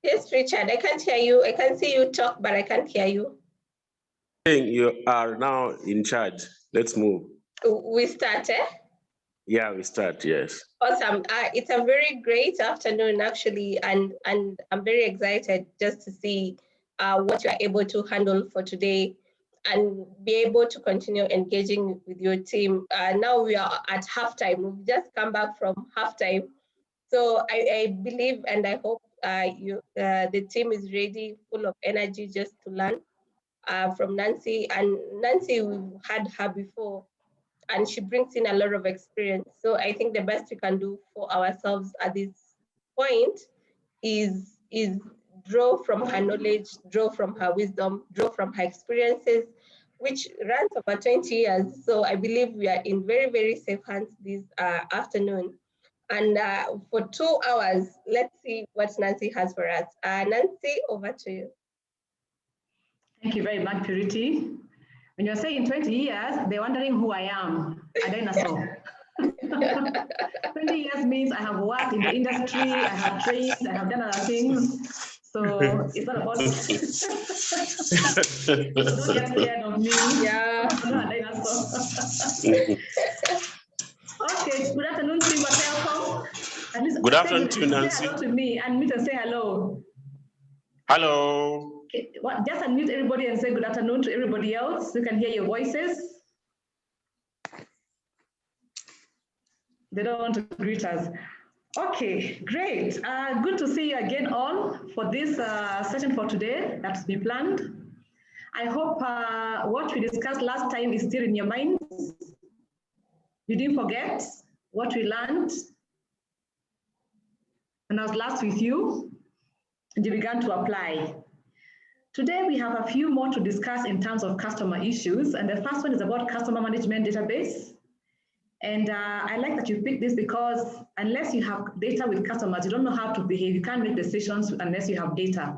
Yes, Richard, I can't hear you. I can see you talk, but I can't hear you. You are now in charge. Let's move. We start, eh? Yeah, we start, yes. Awesome. It's a very great afternoon, actually, and I'm very excited just to see what you are able to handle for today and be able to continue engaging with your team. Now we are at halftime. We've just come back from halftime. So I believe and I hope the team is ready, full of energy just to learn from Nancy. And Nancy, we've had her before, and she brings in a lot of experience. So I think the best we can do for ourselves at this point is draw from her knowledge, draw from her wisdom, draw from her experiences, which runs over 20 years. So I believe we are in very, very safe hands this afternoon. And for 2 hours, let's see what Nancy has for us. Nancy, over to you. Thank you very much, Purity. When you're saying 20 years, they're wondering who I am, a dinosaur. 20 years means I have worked in the industry, I have trained, I have done other things. So it's not about, don't get scared of me. Yeah. I'm not a dinosaur. Okay, good afternoon, team. Welcome. Good afternoon to you, Nancy. Say hello to me, unmute and say hello. Hello. Okay, well, just unmute everybody and say good afternoon to everybody else. We can hear your voices. They don't want to greet us. Okay, great. Good to see you again all for this session for today that's been planned. I hope what we discussed last time is still in your minds. You didn't forget what we learned. And I was last with you, and you began to apply. Today, we have a few more to discuss in terms of customer issues. And the first one is about customer management database. And I like that you picked this because unless you have data with customers, you don't know how to behave. You can't make decisions unless you have data.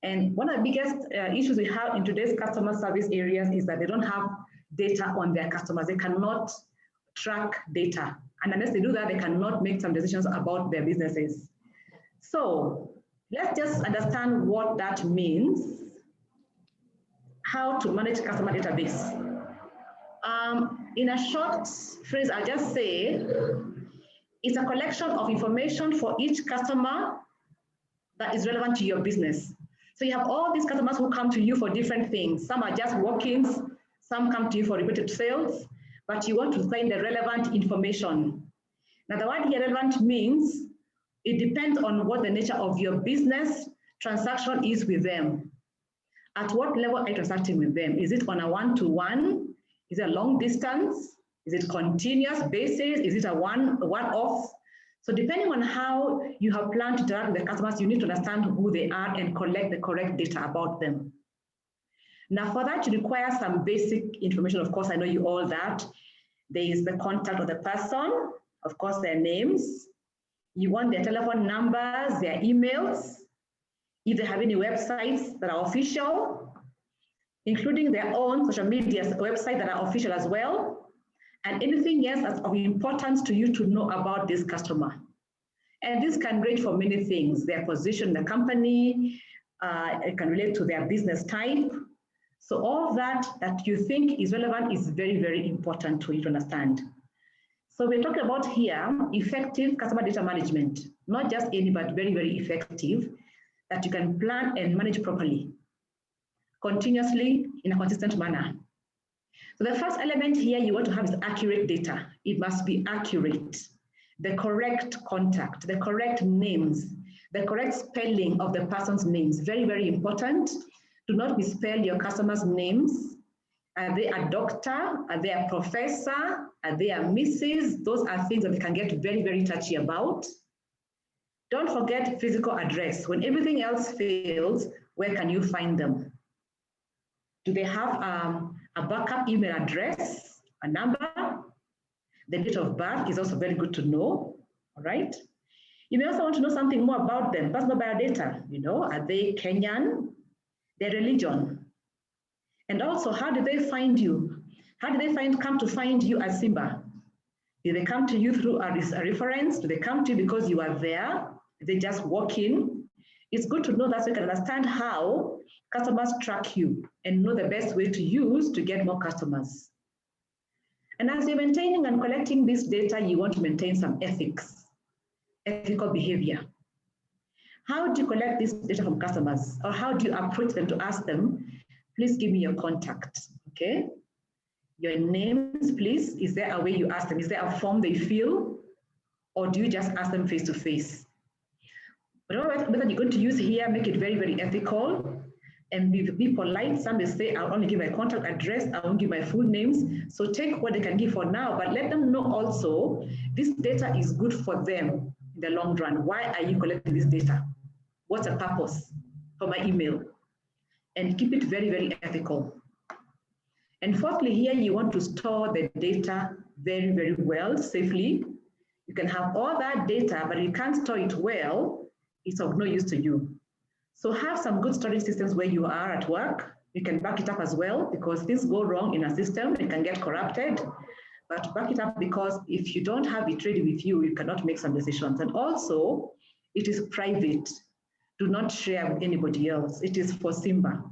And one of the biggest issues we have in today's customer service areas is that they don't have data on their customers. They cannot track data. And unless they do that, they cannot make some decisions about their businesses. So let's just understand what that means, how to manage customer database. In a short phrase, I'll just say, it's a collection of information for each customer that is relevant to your business. So you have all these customers who come to you for different things. Some are just walk-ins, some come to you for repeated sales, but you want to find the relevant information. Now, the word here relevant means it depends on what the nature of your business transaction is with them. At what level are you transacting with them? Is it on a one-to-one? Is it a long distance? Is it continuous basis? Is it a one-off? So depending on how you have planned to interact with the customers, you need to understand who they are and collect the correct data about them. Now for that, you require some basic information. Of course, I know you all that. There is the contact of the person, of course, their names. You want their telephone numbers, their emails, if they have any websites that are official, including their own social media websites that are official as well, and anything else that's of importance to you to know about this customer. And this can range for many things, their position in the company, it can relate to their business type. So all that you think is relevant is very, very important for you to understand. So we're talking about here effective customer data management, not just any, but very, very effective, that you can plan and manage properly, continuously in a consistent manner. So the first element here you want to have is accurate data. It must be accurate, the correct contact, the correct names, the correct spelling of the person's names. Very, very important. Do not misspell your customers' names. Are they a doctor? Are they a professor? Are they a Mrs.? Those are things that we can get very, very touchy about. Don't forget physical address. When everything else fails, where can you find them? Do they have a backup email address, a number? The date of birth is also very good to know, all right? You may also want to know something more about them, personal biodata. You know, are they Kenyan? Their religion. And also, how did they find you? How did they come to find you as Simba? Did they come to you through a reference? Do they come to you because you are there? Did they just walk in? It's good to know that so you can understand how customers track you and know the best way to use to get more customers. And as you're maintaining and collecting this data, you want to maintain some ethics, ethical behavior. How do you collect this data from customers? Or how do you approach them to ask them, please give me your contact, okay? Your names, please. Is there a way you ask them? Is there a form they fill? Or do you just ask them face to face? Whatever method you're going to use here, make it very, very ethical and be polite. Some may say, I'll only give my contact address, I won't give my full names. So take what they can give for now, but let them know also this data is good for them in the long run. Why are you collecting this data? What's the purpose for my email? And keep it very, very ethical. And fourthly, here you want to store the data very, very well, safely. You can have all that data, but you can't store it well, it's of no use to you. So have some good storage systems where you are at work. You can back it up as well, because things go wrong in a system, it can get corrupted. But back it up, because if you don't have it ready with you, you cannot make some decisions. And also, it is private. Do not share with anybody else. It is for Simba.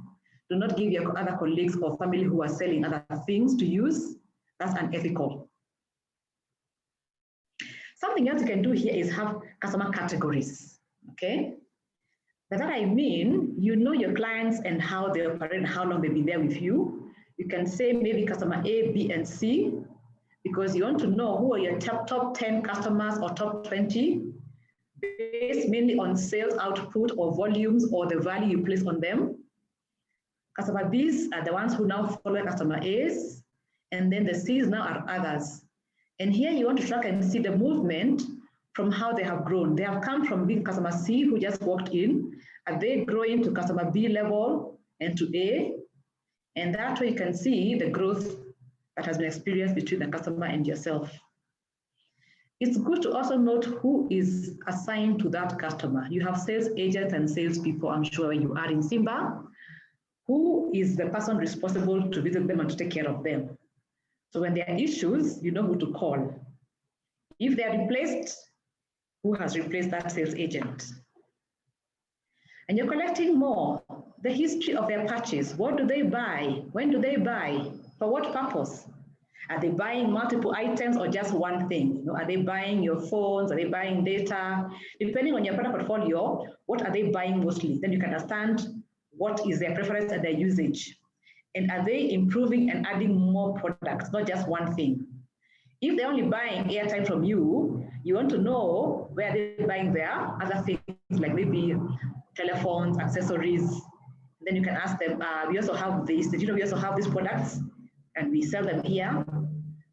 Do not give your other colleagues or family who are selling other things to use. That's unethical. Something else you can do here is have customer categories, okay? By that I mean, you know your clients and how they operate and how long they've been there with you. You can say maybe customer A, B, and C, because you want to know who are your top 10 customers or top 20, based mainly on sales output or volumes or the value you place on them. Customer Bs are the ones who now follow customer As, and then the Cs now are others. And here you want to track and see the movement from how they have grown. They have come from being customer C who just walked in. Are they growing to customer B level and to A? And that way you can see the growth that has been experienced between the customer and yourself. It's good to also note who is assigned to that customer. You have sales agents and salespeople, I'm sure you are in Simba. Who is the person responsible to visit them and to take care of them? So when there are issues, you know who to call. If they are replaced, who has replaced that sales agent? And you're collecting more, the history of their purchase. What do they buy? When do they buy? For what purpose? Are they buying multiple items or just one thing? You know, are they buying your phones? Are they buying data? Depending on your product portfolio, what are they buying mostly? Then you can understand what is their preference and their usage. And are they improving and adding more products, not just one thing? If they're only buying airtime from you, you want to know where they're buying their other things, like maybe telephones, accessories. Then you can ask them, we also have this, did you know we also have these products and we sell them here?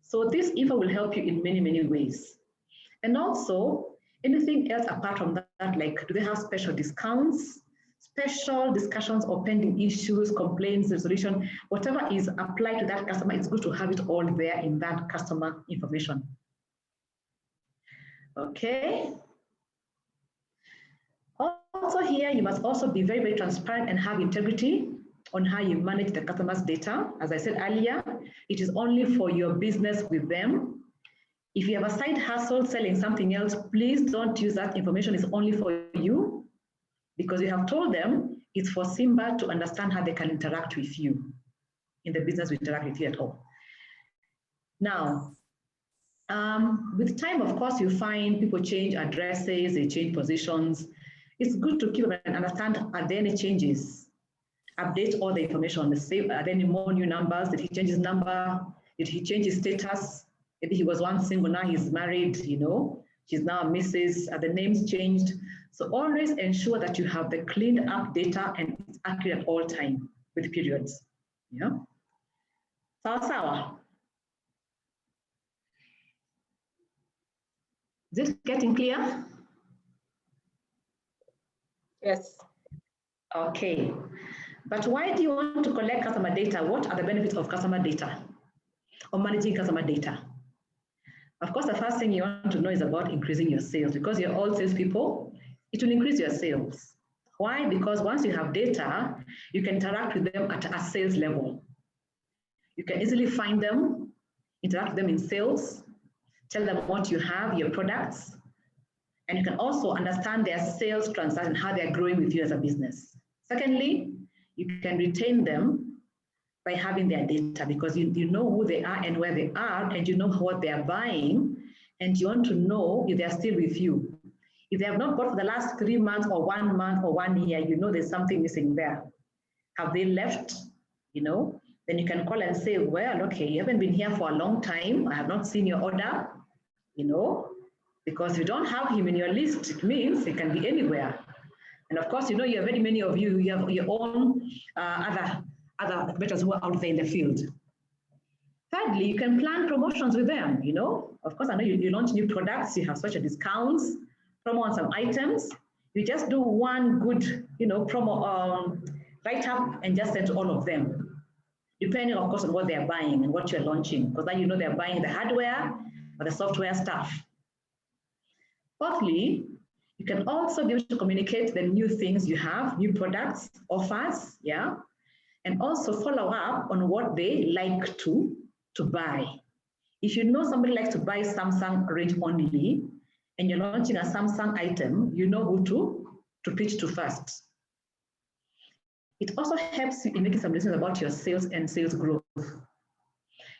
So this info will help you in many, many ways. And also, anything else apart from that, like do they have special discounts, special discussions or pending issues, complaints, resolution, whatever is applied to that customer, it's good to have it all there in that customer information. Okay. Also here, you must also be very, very transparent and have integrity on how you manage the customer's data. As I said earlier, it is only for your business with them. If you have a side hustle selling something else, please don't use that information. It's only for you, because you have told them it's for Simba to understand how they can interact with you in the business we interact with you at all. Now, with time, of course, you find people change addresses, they change positions. It's good to keep and understand, are there any changes? Update all the information on the same. Are there any more new numbers? Did he change his number? Did he change his status? Maybe he was once single, now he's married, you know, he's now a Mrs. Are the names changed? So always ensure that you have the cleaned up data and it's accurate at all time with periods. Yeah. Sawa. Is it getting clear? Yes. Okay. But why do you want to collect customer data? What are the benefits of customer data or managing customer data? Of course, the first thing you want to know is about increasing your sales, because you're all salespeople. It will increase your sales. Why? Because once you have data, you can interact with them at a sales level. You can easily find them, interact with them in sales, tell them what you have, your products, And you can also understand their sales transaction, how they're growing with you as a business. Secondly, you can retain them by having their data, because you know who they are and where they are, and you know what they are buying, and you want to know if they're still with you. If they have not bought for the last 3 months or 1 month or 1 year, you know there's something missing there. Have they left? You know, then you can call and say, well, okay, you haven't been here for a long time. I have not seen your order, you know, because if you don't have him in your list, it means he can be anywhere. And of course, you know, you have very many of you have your own other competitors who are out there in the field. Thirdly, you can plan promotions with them, you know. Of course, I know you launch new products, you have such a discounts, promo on some items. You just do one good, you know, promo write-up and just send to all of them, depending, of course, on what they're buying and what you're launching, because then you know they're buying the hardware or the software stuff. Fourthly, you can also be able to communicate the new things you have, new products, offers, yeah, and also follow up on what they like to buy. If you know somebody likes to buy Samsung range only, and you're launching a Samsung item, you know who to pitch to first. It also helps you in making some decisions about your sales and sales growth.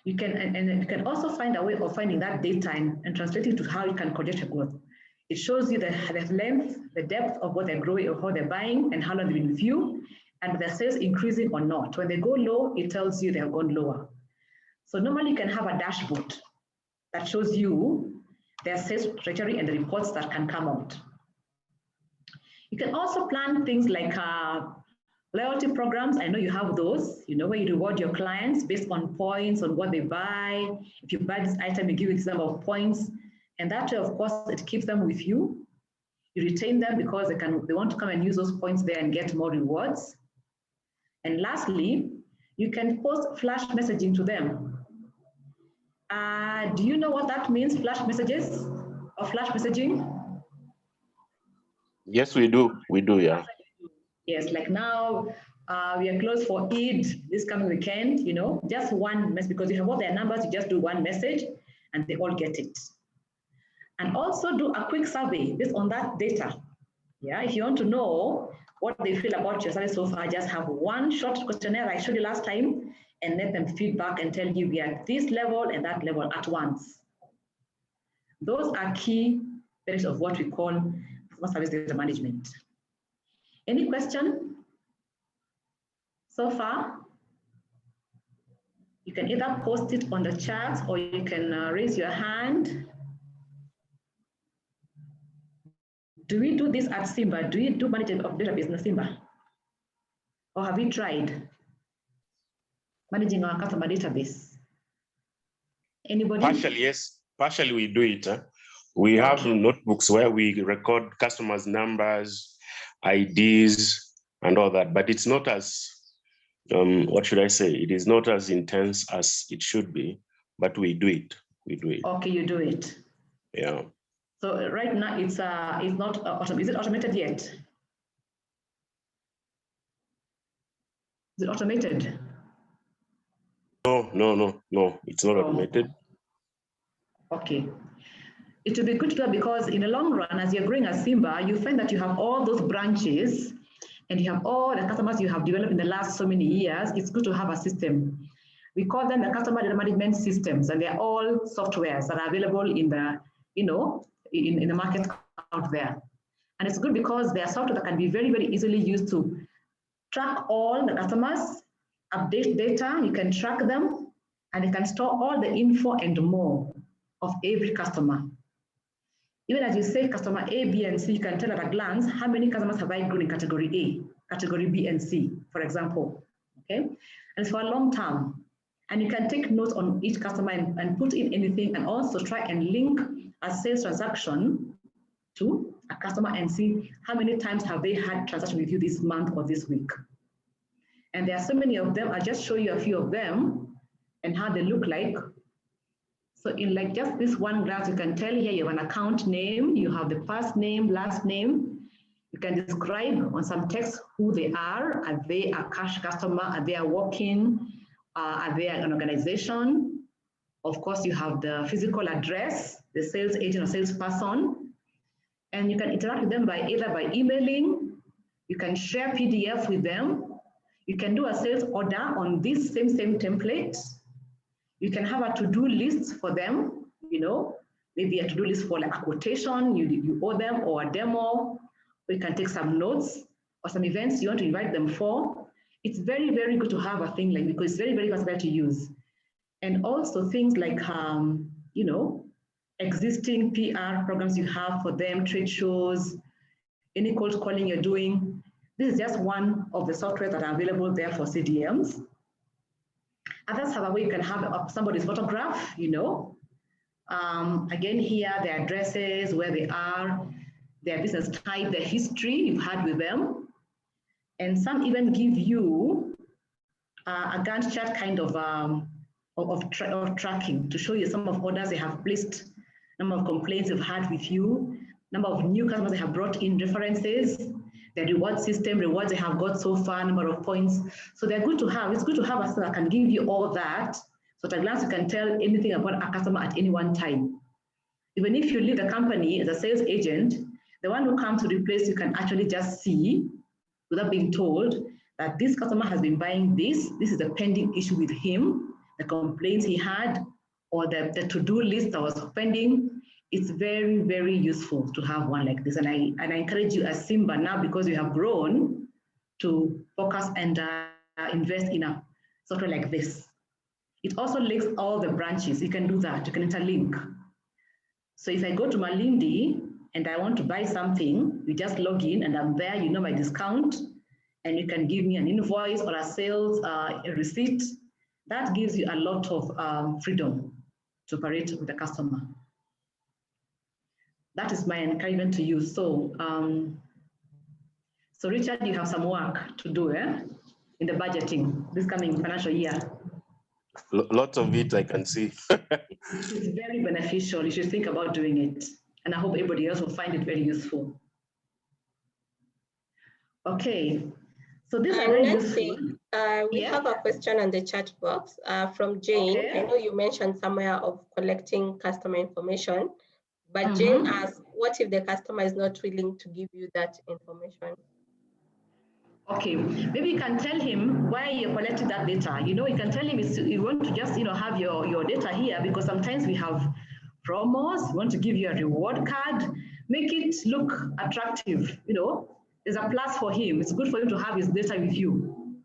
You can, and you can also find a way of finding that data and translating it to how you can project your growth. It shows you the length, the depth of what they're growing or how they're buying and how long they've been with you, and their sales increasing or not. When they go low, it tells you they have gone lower. So normally you can have a dashboard that shows you their sales trajectory and the reports that can come out. You can also plan things like loyalty programs. I know you have those, you know, where you reward your clients based on points on what they buy. If you buy this item, you give it this number of points. And that way, of course, it keeps them with you. You retain them because they want to come and use those points there and get more rewards. And lastly, you can post flash messaging to them. Do you know what that means, flash messages or flash messaging? Yes, we do. We do, yeah. Yes, like now we are closed for Eid this coming weekend, you know, just one message, because you have all their numbers, you just do one message and they all get it. And also do a quick survey based on that data. Yeah, if you want to know what they feel about your service so far, just have one short questionnaire I showed you last time and let them feedback and tell you we are at this level and that level at once. Those are key benefits of what we call customer service data management. Any question so far? You can either post it on the chat or you can raise your hand. Do we do this at Simba? Do you do management of database in Simba? Or have you tried managing our customer database? Anybody? Partially, yes. Partially, we do it. We have notebooks where we record customers' numbers, IDs, and all that. But it's not as, what should I say? It is not as intense as it should be, but we do it. We do it. Okay, you do it. Yeah. So right now it's not automated. Is it automated yet? Is it automated? No. It's not automated. Okay. It will be good to do because in the long run, as you're growing as Simba, you find that you have all those branches and you have all the customers you have developed in the last so many years. It's good to have a system. We call them the customer data management systems, and they're all softwares that are available in the, you know, in the market out there. And it's good because they are software that can be very, very easily used to track all the customers, update data, you can track them, and you can store all the info and more of every customer. Even as you say customer A, B, and C, you can tell at a glance how many customers have I grown in category A, category B, and C, for example, okay? And it's for a long term. And you can take notes on each customer and put in anything, and also try and link a sales transaction to a customer and see how many times have they had transaction with you this month or this week. And there are so many of them. I'll just show you a few of them and how they look like. So in like just this one graph, you can tell here you have an account name, you have the first name, last name. You can describe on some text who they are. Are they a cash customer? Are they a walk-in? Are they an organization? Of course, you have the physical address, the sales agent or salesperson. And you can interact with them by either by emailing, you can share PDF with them, you can do a sales order on this same template. You can have a to-do list for them, you know, maybe a to-do list for like a quotation you owe them, or a demo, or you can take some notes or some events you want to invite them for. It's very, very good to have a thing like, because it's very, very versatile to use. And also things like, you know, existing PR programs you have for them, trade shows, any cold calling you're doing. This is just one of the software that are available there for CDMs. Others have a way you can have somebody's photograph, you know. Again, here, their addresses, where they are, their business type, their history you've had with them. And some even give you a Gantt chart kind of tracking to show you some of orders they have placed, number of complaints they've had with you, number of new customers they have brought in, references, the reward system, rewards they have got so far, number of points. So they're good to have. It's good to have a system that can give you all that. So at a glance, you can tell anything about a customer at any one time. Even if you leave the company as a sales agent, the one who comes to replace you can actually just see, without being told, that this customer has been buying this is a pending issue with him, the complaints he had, or the to-do list that was pending. It's very, very useful to have one like this. And I encourage you as Simba now, because you have grown, to focus and invest in a software like this. It also links all the branches. You can do that. You can interlink. So if I go to Malindi and I want to buy something, you just log in and I'm there, you know my discount, and you can give me an invoice or a sales receipt. That gives you a lot of freedom to operate with the customer. That is my encouragement to you. So, so Richard, you have some work to do in the budgeting this coming financial year. Lots of it I can see. It's very beneficial. You should think about doing it. And I hope everybody else will find it very useful. Okay, so these are very useful. We have a question on the chat box from Jane. Okay. I know you mentioned somewhere of collecting customer information, but Jane asks, what if the customer is not willing to give you that information? Okay, maybe you can tell him why you're collecting that data. You know, you can tell him you want to just, you know, have your data here, because sometimes we have promos, we want to give you a reward card, make it look attractive, you know, there's a plus for him. It's good for him to have his data with you.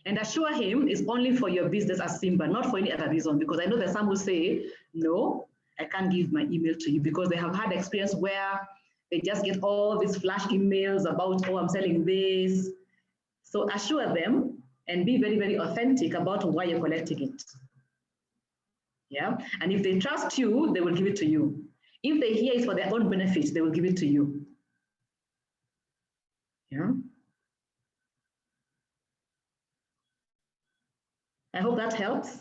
And assure him it's only for your business as Simba, not for any other reason, because I know that some will say, no, I can't give my email to you, because they have had experience where they just get all these flash emails about, oh, I'm selling this. So assure them and be very, very authentic about why you're collecting it. Yeah, and if they trust you, they will give it to you. If they hear it for their own benefit, they will give it to you. Yeah. I hope that helps.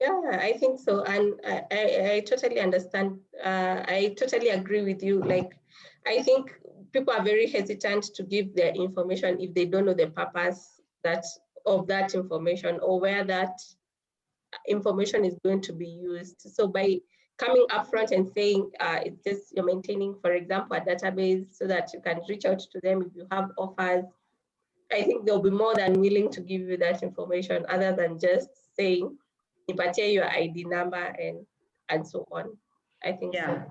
Yeah, I think so. And I totally understand. I totally agree with you. Like, I think people are very hesitant to give their information if they don't know the purpose of that information or where that information is going to be used. So by coming up front and saying it's just you're maintaining, for example, a database so that you can reach out to them if you have offers, I think they'll be more than willing to give you that information, other than just saying, "Nipatie your ID number," and so on. I think so.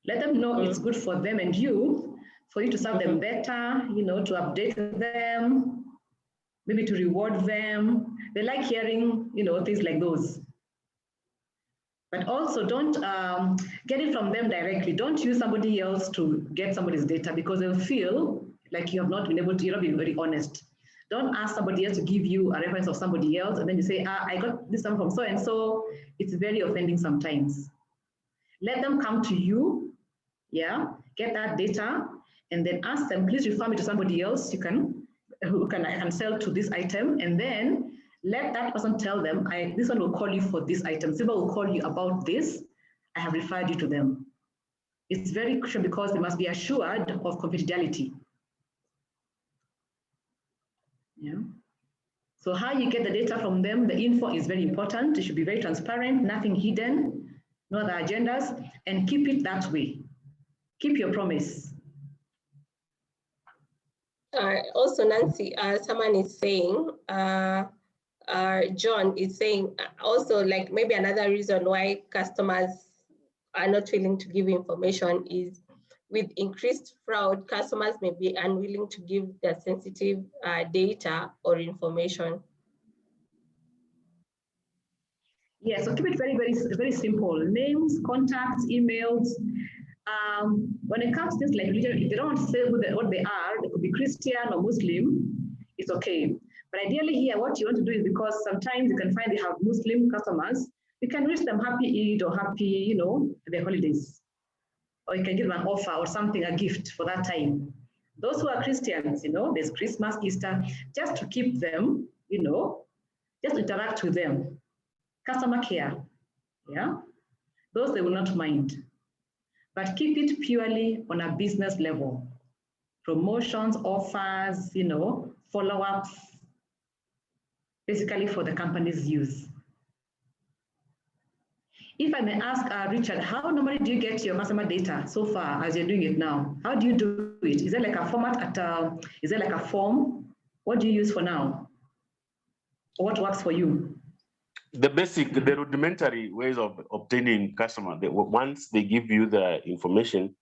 Let them know it's good for them and you, for you to serve them better, you know, to update them, maybe to reward them. They like hearing, you know, things like those. But also don't get it from them directly. Don't use somebody else to get somebody's data, because they'll feel like you have not been able to, you're not being very honest. Don't ask somebody else to give you a reference of somebody else, and then you say, I got this one from so-and-so. It's very offending sometimes. Let them come to you, yeah, get that data, and then ask them, please refer me to somebody else I can sell to this item, and then let that person tell them, this one will call you for this item. Simba will call you about this. I have referred you to them. It's very crucial because they must be assured of confidentiality. Yeah. So how you get the data from them, the info is very important. It should be very transparent, nothing hidden, no other agendas, and keep it that way. Keep your promise. Also, Nancy, someone is saying, John is saying also, like, maybe another reason why customers are not willing to give information is with increased fraud, customers may be unwilling to give their sensitive data or information. Yeah, so keep it very, very simple. Names, contacts, emails. When it comes to things like religion, if they don't say what they are, they could be Christian or Muslim, it's okay. But ideally here, what you want to do is, because sometimes you can find they have Muslim customers, you can wish them happy Eid or happy, their holidays. Or you can give them an offer or something, a gift for that time. Those who are Christians, there's Christmas, Easter, just to keep them, just interact with them. Customer care, yeah? Those they will not mind. But keep it purely on a business level. Promotions, offers, follow-ups, basically for the company's use. If I may ask Richard, how normally do you get your customer data so far as you're doing it now? How do you do it? Is there like a format is there like a form? What do you use for now? What works for you? The rudimentary ways of obtaining customer, once they give you the information,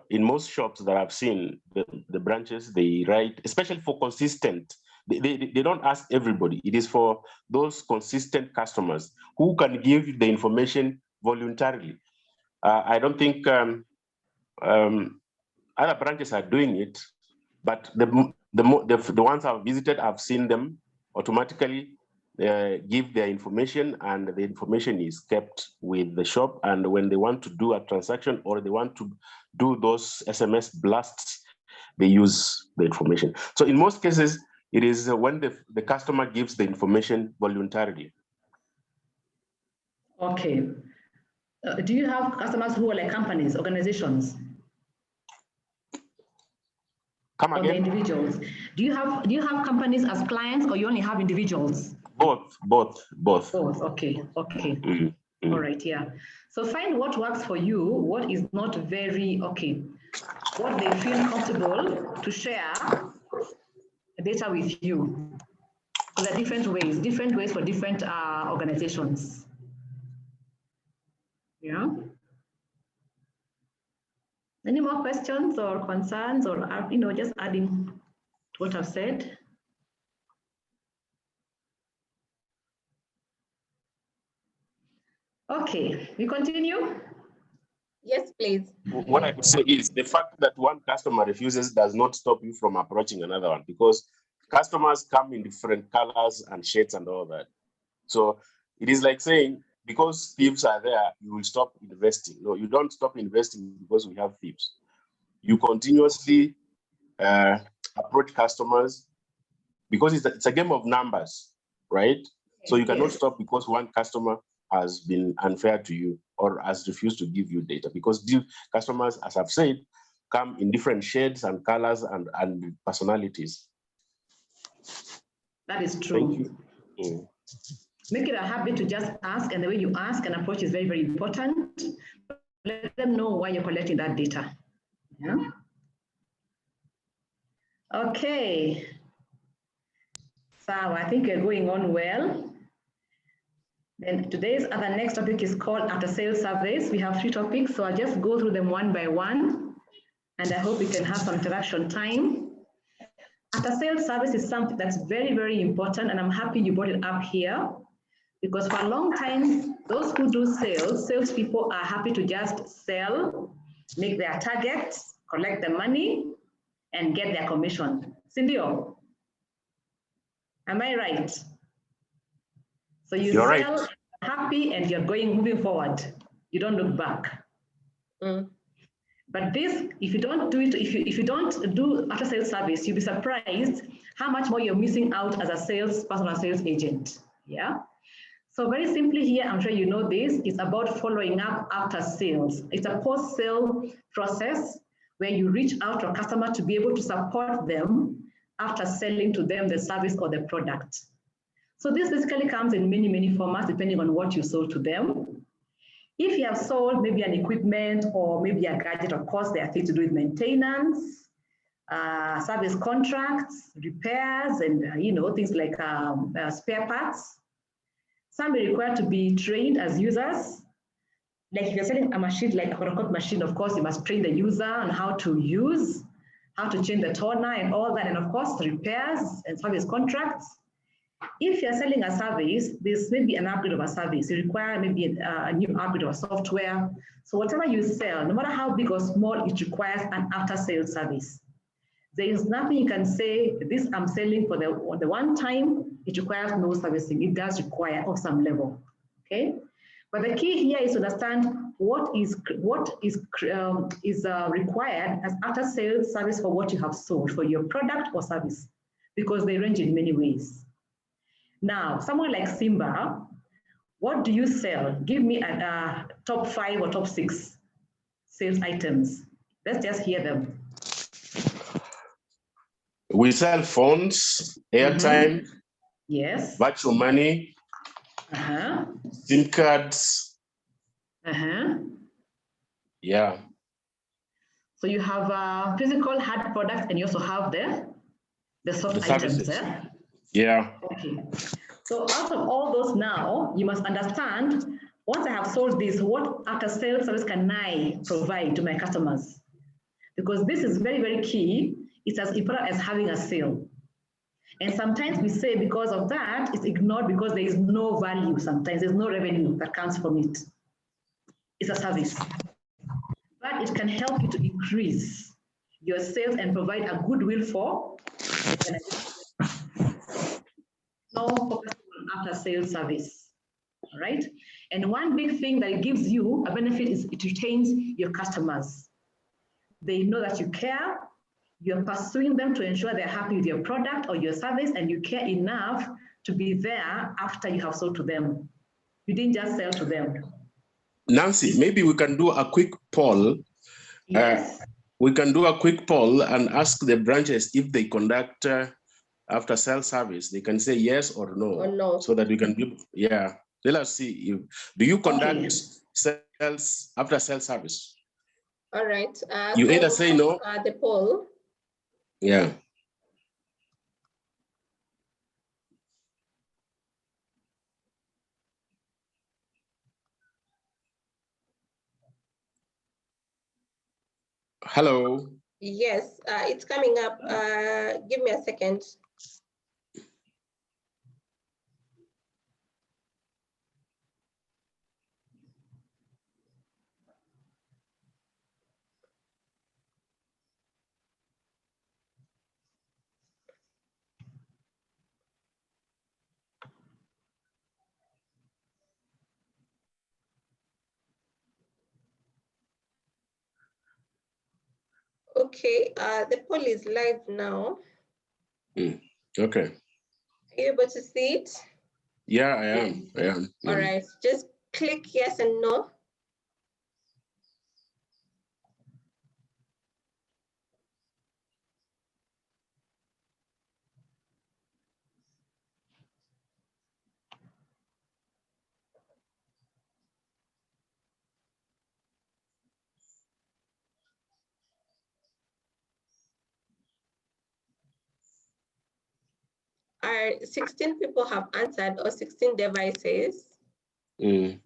in most shops that I've seen, the branches, they write, especially for consistent, they don't ask everybody. It is for those consistent customers who can give the information voluntarily. I don't think other branches are doing it, but the ones I've visited, I've seen them automatically give their information, and the information is kept with the shop. And when they want to do a transaction or they want to do those SMS blasts, they use the information. So in most cases, it is when the customer gives the information voluntarily. Okay. Do you have customers who are like companies, organizations? Come again? Or the individuals? Do you have companies as clients, or you only have individuals? Both. Both, okay. Mm-hmm. All right, yeah. So find what works for you, what is not very, okay, what they feel comfortable to share data with you. So there are different ways for different organizations. Yeah. Any more questions or concerns, or just adding to what I've said? Okay, we continue? Yes, please. What I could say is the fact that one customer refuses does not stop you from approaching another one, because customers come in different colors and shades and all that. So it is like saying, because thieves are there, you will stop investing. No, you don't stop investing because we have thieves. You continuously approach customers, because it's a game of numbers, right? So you cannot stop because one customer has been unfair to you or has refused to give you data, because customers, as I've said, come in different shades and colors and personalities. That is true. Thank you. Mm. Make it a habit to just ask, and the way you ask and approach is very, very important. Let them know why you're collecting that data. Yeah. Okay. So I think we're going on well. Then today's next topic is called after sales surveys. We have 3 topics, so I'll just go through them one by one, and I hope we can have some interaction time. After sales service is something that's very, very important, and I'm happy you brought it up here, because for a long time, those who do salespeople are happy to just sell, make their targets, collect the money, and get their commission. Cindy-o, am I right? So you You're sell, right. happy, and you're moving forward. You don't look back. Mm. But this, if you don't do it, if you don't do after sales service, you'll be surprised how much more you're missing out as a salesperson or sales agent. Yeah. So very simply here, I'm sure you know this, it's about following up after sales. It's a post-sale process where you reach out to a customer to be able to support them after selling to them the service or the product. So this basically comes in many, many formats depending on what you sold to them. If you have sold maybe an equipment or maybe a gadget, of course, there are things to do with maintenance, service contracts, repairs, and things like spare parts. Some are required to be trained as users. Like if you're selling a machine like a photocopy machine, of course, you must train the user on how to use, how to change the toner and all that, and of course, repairs and service contracts. If you're selling a service, this may be an upgrade of a service. You require maybe a new upgrade of software. So whatever you sell, no matter how big or small, it requires an after-sales service. There is nothing you can say, this I'm selling for the one time, it requires no servicing. It does require of some level, okay? But the key here is to understand what is required as after-sales service for what you have sold, for your product or service, because they range in many ways. Now, someone like Simba, what do you sell? Give me a top 5 or top 6 sales items. Let's just hear them. We sell phones, airtime, yes, virtual money, SIM cards. Yeah. So you have physical hard products, and you also have the soft items. Yeah. Okay. So out of all those now, you must understand, once I have sold this, what after-sales service can I provide to my customers? Because this is very, very key. It's as important as having a sale. And sometimes we say because of that, it's ignored because there is no value. Sometimes there's no revenue that comes from it. It's a service. But it can help you to increase your sales and provide a goodwill for no focus on after sales service. All right. And one big thing that it gives you a benefit is it retains your customers. They know that you care, you're pursuing them to ensure they're happy with your product or your service, and you care enough to be there after you have sold to them. You didn't just sell to them. Nancy, maybe we can do a quick poll. Yes. We can do a quick poll and ask the branches if they conduct after sales service. They can say yes or no. Or no. So that we can do, yeah. Let us see. Do you conduct sales after sales service? All right. You either say no. The poll. Yeah. Hello. Yes, it's coming up. Give me a second. Okay, the poll is live now. Okay. Are you able to see it? Yeah, I am. All right, just click yes and no. Are 16 people have answered, or 16 devices? Can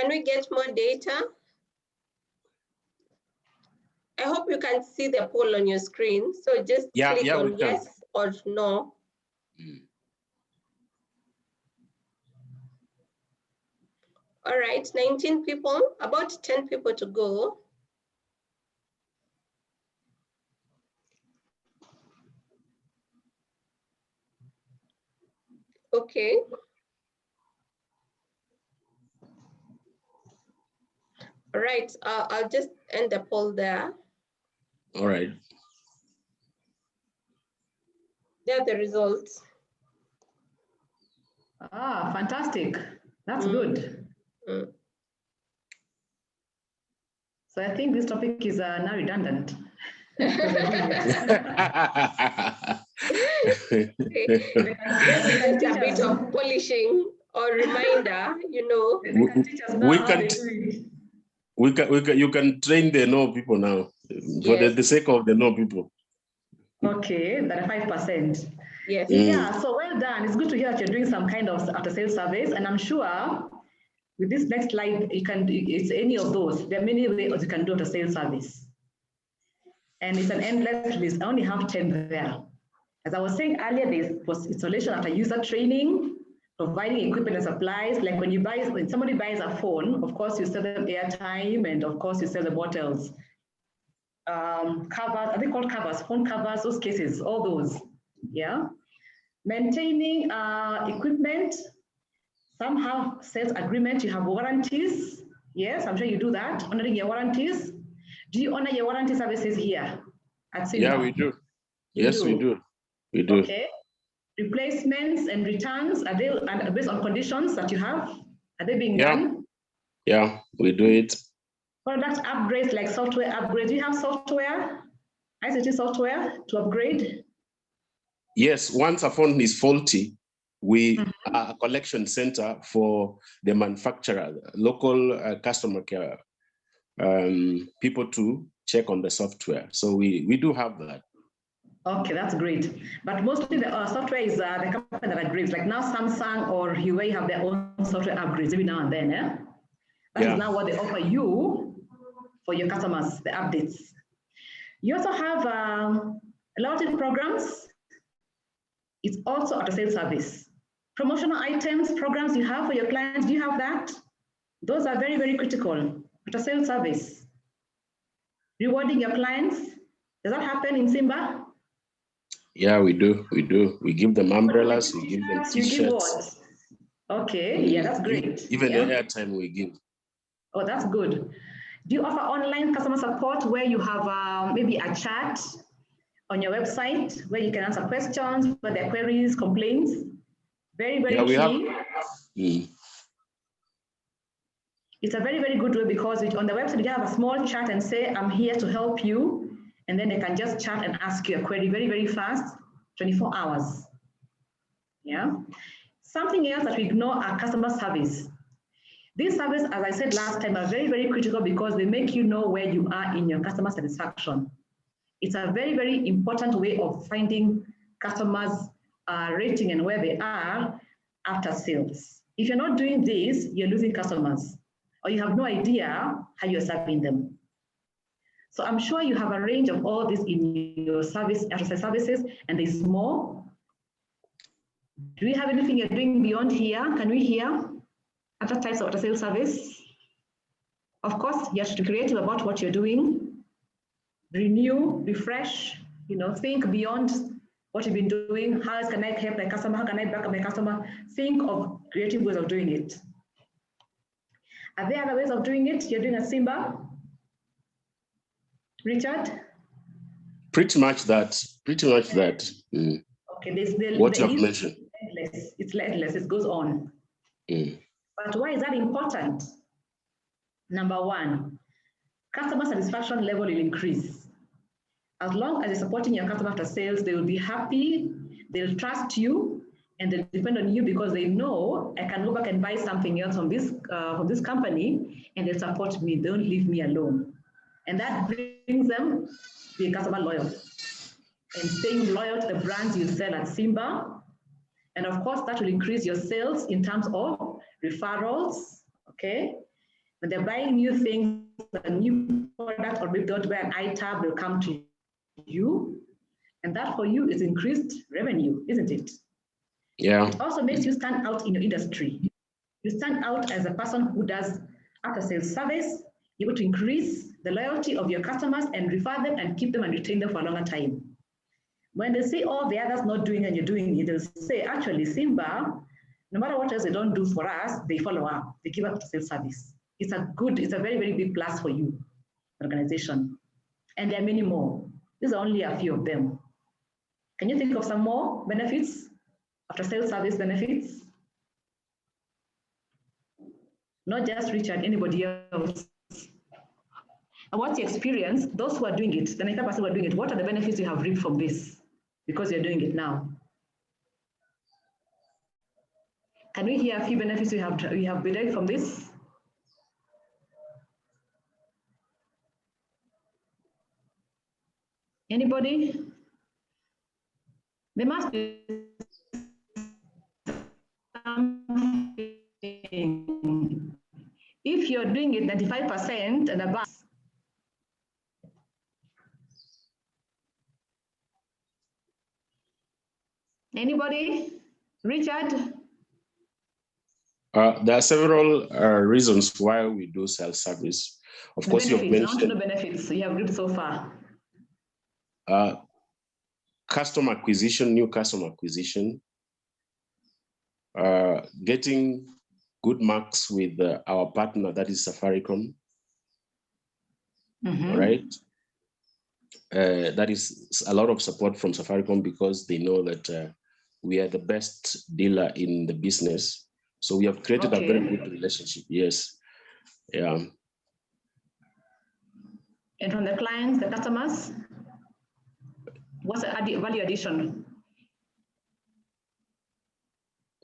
we get more data? I hope you can see the poll on your screen. So just click on yes or no. All right, 19 people, about 10 people to go. Okay. All right, I'll just end the poll there. All right. There are the results. Ah, fantastic. That's good. So I think this topic is now redundant. Just a bit of polishing or reminder, you know. They can teach us now We how can, they do it. you can train the no people now for Yes. the sake of the no people. Okay, that 5%. Yes. Yeah, so well done. It's good to hear that you're doing some kind of after-sales service, and I'm sure with this next slide, you can. It's any of those. There are many ways you can do after-sales service, and it's an endless list. I only have 10 there. As I was saying earlier, there's post-installation after user training, providing equipment and supplies. Like when somebody buys a phone, of course you sell them airtime, and of course you sell them what else? Covers, are they called covers? Phone covers, those cases, all those. Yeah. Maintaining equipment. Some have sales agreement, you have warranties. Yes, I'm sure you do that, honoring your warranties. Do you honor your warranty services here at Simba? Yeah, we do. You Yes, do. we do. We do. Okay. Replacements and returns, are they based on conditions that you have? Are they being done? Yeah, we do it. Product upgrades like software upgrades. Do you have software, ICT software to upgrade? Yes, once a phone is faulty, we are a collection center for the manufacturer, local customer care people to check on the software. So we do have that. Okay, that's great. But mostly the software is the company that upgrades. Like now Samsung or Huawei have their own software upgrades every now and then. That is now what they offer you for your customers, the updates. You also have loyalty programs. It's also after sales service. Promotional items, programs you have for your clients, do you have that? Those are very, very critical after sales service. Rewarding your clients, does that happen in Simba? Yeah, we do. We do. We give them umbrellas, we give them t-shirts. You give what? Okay, yeah, that's great. Even the airtime we give. Oh, that's good. Do you offer online customer support where you have maybe a chat on your website where you can answer questions, for their queries, complaints? Very, very key. It's a very, very good way because on the website you have a small chat and say, I'm here to help you. And then they can just chat and ask you a query very, very fast, 24 hours. Yeah. Something else that we ignore are customer service. These services, as I said last time, are very, very critical because they make you know where you are in your customer satisfaction. It's a very, very important way of finding customers' rating and where they are after sales. If you're not doing this, you're losing customers, or you have no idea how you're serving them. So I'm sure you have a range of all this in your service, after services, and there's more. Do you have anything you're doing beyond here? Can we hear other types of after sales service? Of course, you have to be creative about what you're doing. Renew, refresh, think beyond what you've been doing. How can I help my customer? How can I back up my customer? Think of creative ways of doing it. Are there other ways of doing it you're doing at Simba? Richard? Pretty much that. Okay, what you have mentioned. It's endless, it goes on. But why is that important? Number one, customer satisfaction level will increase. As long as you're supporting your customer after sales, they will be happy, they'll trust you, and they'll depend on you because they know I can go back and buy something else from this company, and they'll support me, they don't leave me alone. And that brings them to be customer loyal and staying loyal to the brands you sell at Simba. And of course, that will increase your sales in terms of referrals, okay? When they're buying new things, a new product, or maybe they want to buy an iTab, they'll come to you. And that for you is increased revenue, isn't it? Yeah. It also makes you stand out in your industry. You stand out as a person who does after-sales service, you're able to increase the loyalty of your customers and refer them and keep them and retain them for a longer time. When they see all the others not doing and you're doing it, they'll say, actually, Simba, no matter what else they don't do for us, they follow up, they give up the sales service. It's a very, very big plus for you, organization. And there are many more. These are only a few of them. Can you think of some more benefits, after sales service benefits? Not just Richard, anybody else. And what's your experience? Those who are doing it, the 95% who are doing it, what are the benefits you have reaped from this? Because you're doing it now. Can we hear a few benefits we have derived from this? Anybody? There must be something. If you're doing it 95% and above. Anybody? Richard? There are several reasons why we do self-service. Of course, you've mentioned. I want to know benefits you have read so far. Customer acquisition, new customer acquisition, getting good marks with our partner, that is Safaricom, right? That is a lot of support from Safaricom because they know that we are the best dealer in the business. So we have created a very good relationship, yes. Yeah. And from the clients, the customers, what's the value addition?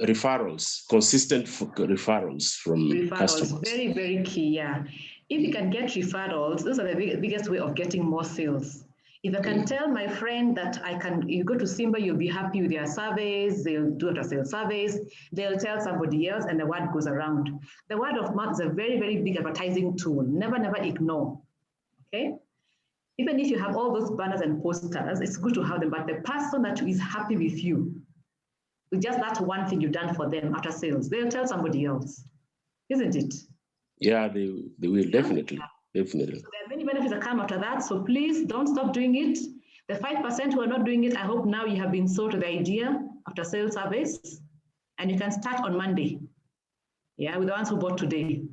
Referrals, consistent referrals from customers. Very, very key, yeah. If you can get referrals, those are the biggest way of getting more sales. If I can tell my friend that you go to Simba, you'll be happy with their surveys, they'll do after sales surveys, they'll tell somebody else and the word goes around. The word of mouth is a very, very big advertising tool. Never, never ignore, okay? Even if you have all those banners and posters, it's good to have them, but the person that is happy with you, with just that one thing you've done for them after sales, they'll tell somebody else, isn't it? Yeah, they will, definitely. Definitely. So there are many benefits that come after that. So please don't stop doing it. The 5% who are not doing it, I hope now you have been sold to the idea after sales service, and you can start on Monday. Yeah, with the ones who bought today.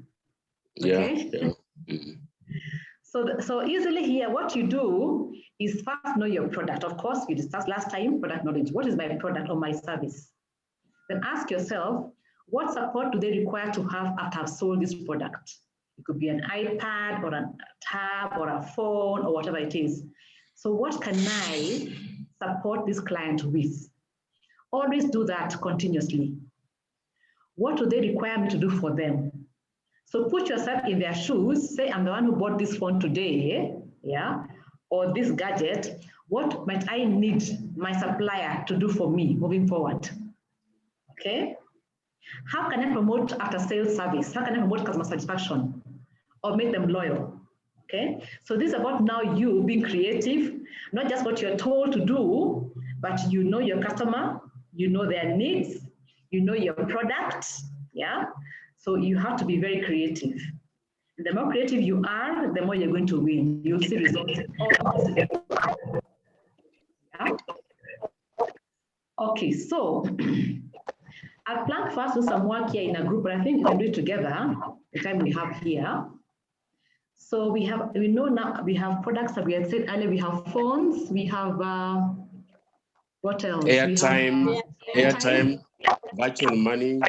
Okay? Yeah. Mm-hmm. So easily here, what you do is first know your product. Of course, we discussed last time, product knowledge. What is my product or my service? Then ask yourself, what support do they require to have after I've sold this product? It could be an iPad or a tab or a phone or whatever it is. So what can I support this client with? Always do that continuously. What do they require me to do for them? So put yourself in their shoes. Say, I'm the one who bought this phone today, yeah, or this gadget. What might I need my supplier to do for me moving forward? Okay. How can I promote after sales service? How can I promote customer satisfaction or make them loyal? Okay. So this is about now you being creative, not just what you're told to do, but you know your customer, you know their needs, you know your product. Yeah. So you have to be very creative. And the more creative you are, the more you're going to win. You'll see results. Yeah. Okay, so I plan first to do some work here in a group, but I think we can do it together the time we have here. So we know now we have products that we had said earlier. We have phones, we have what else? Airtime, virtual money.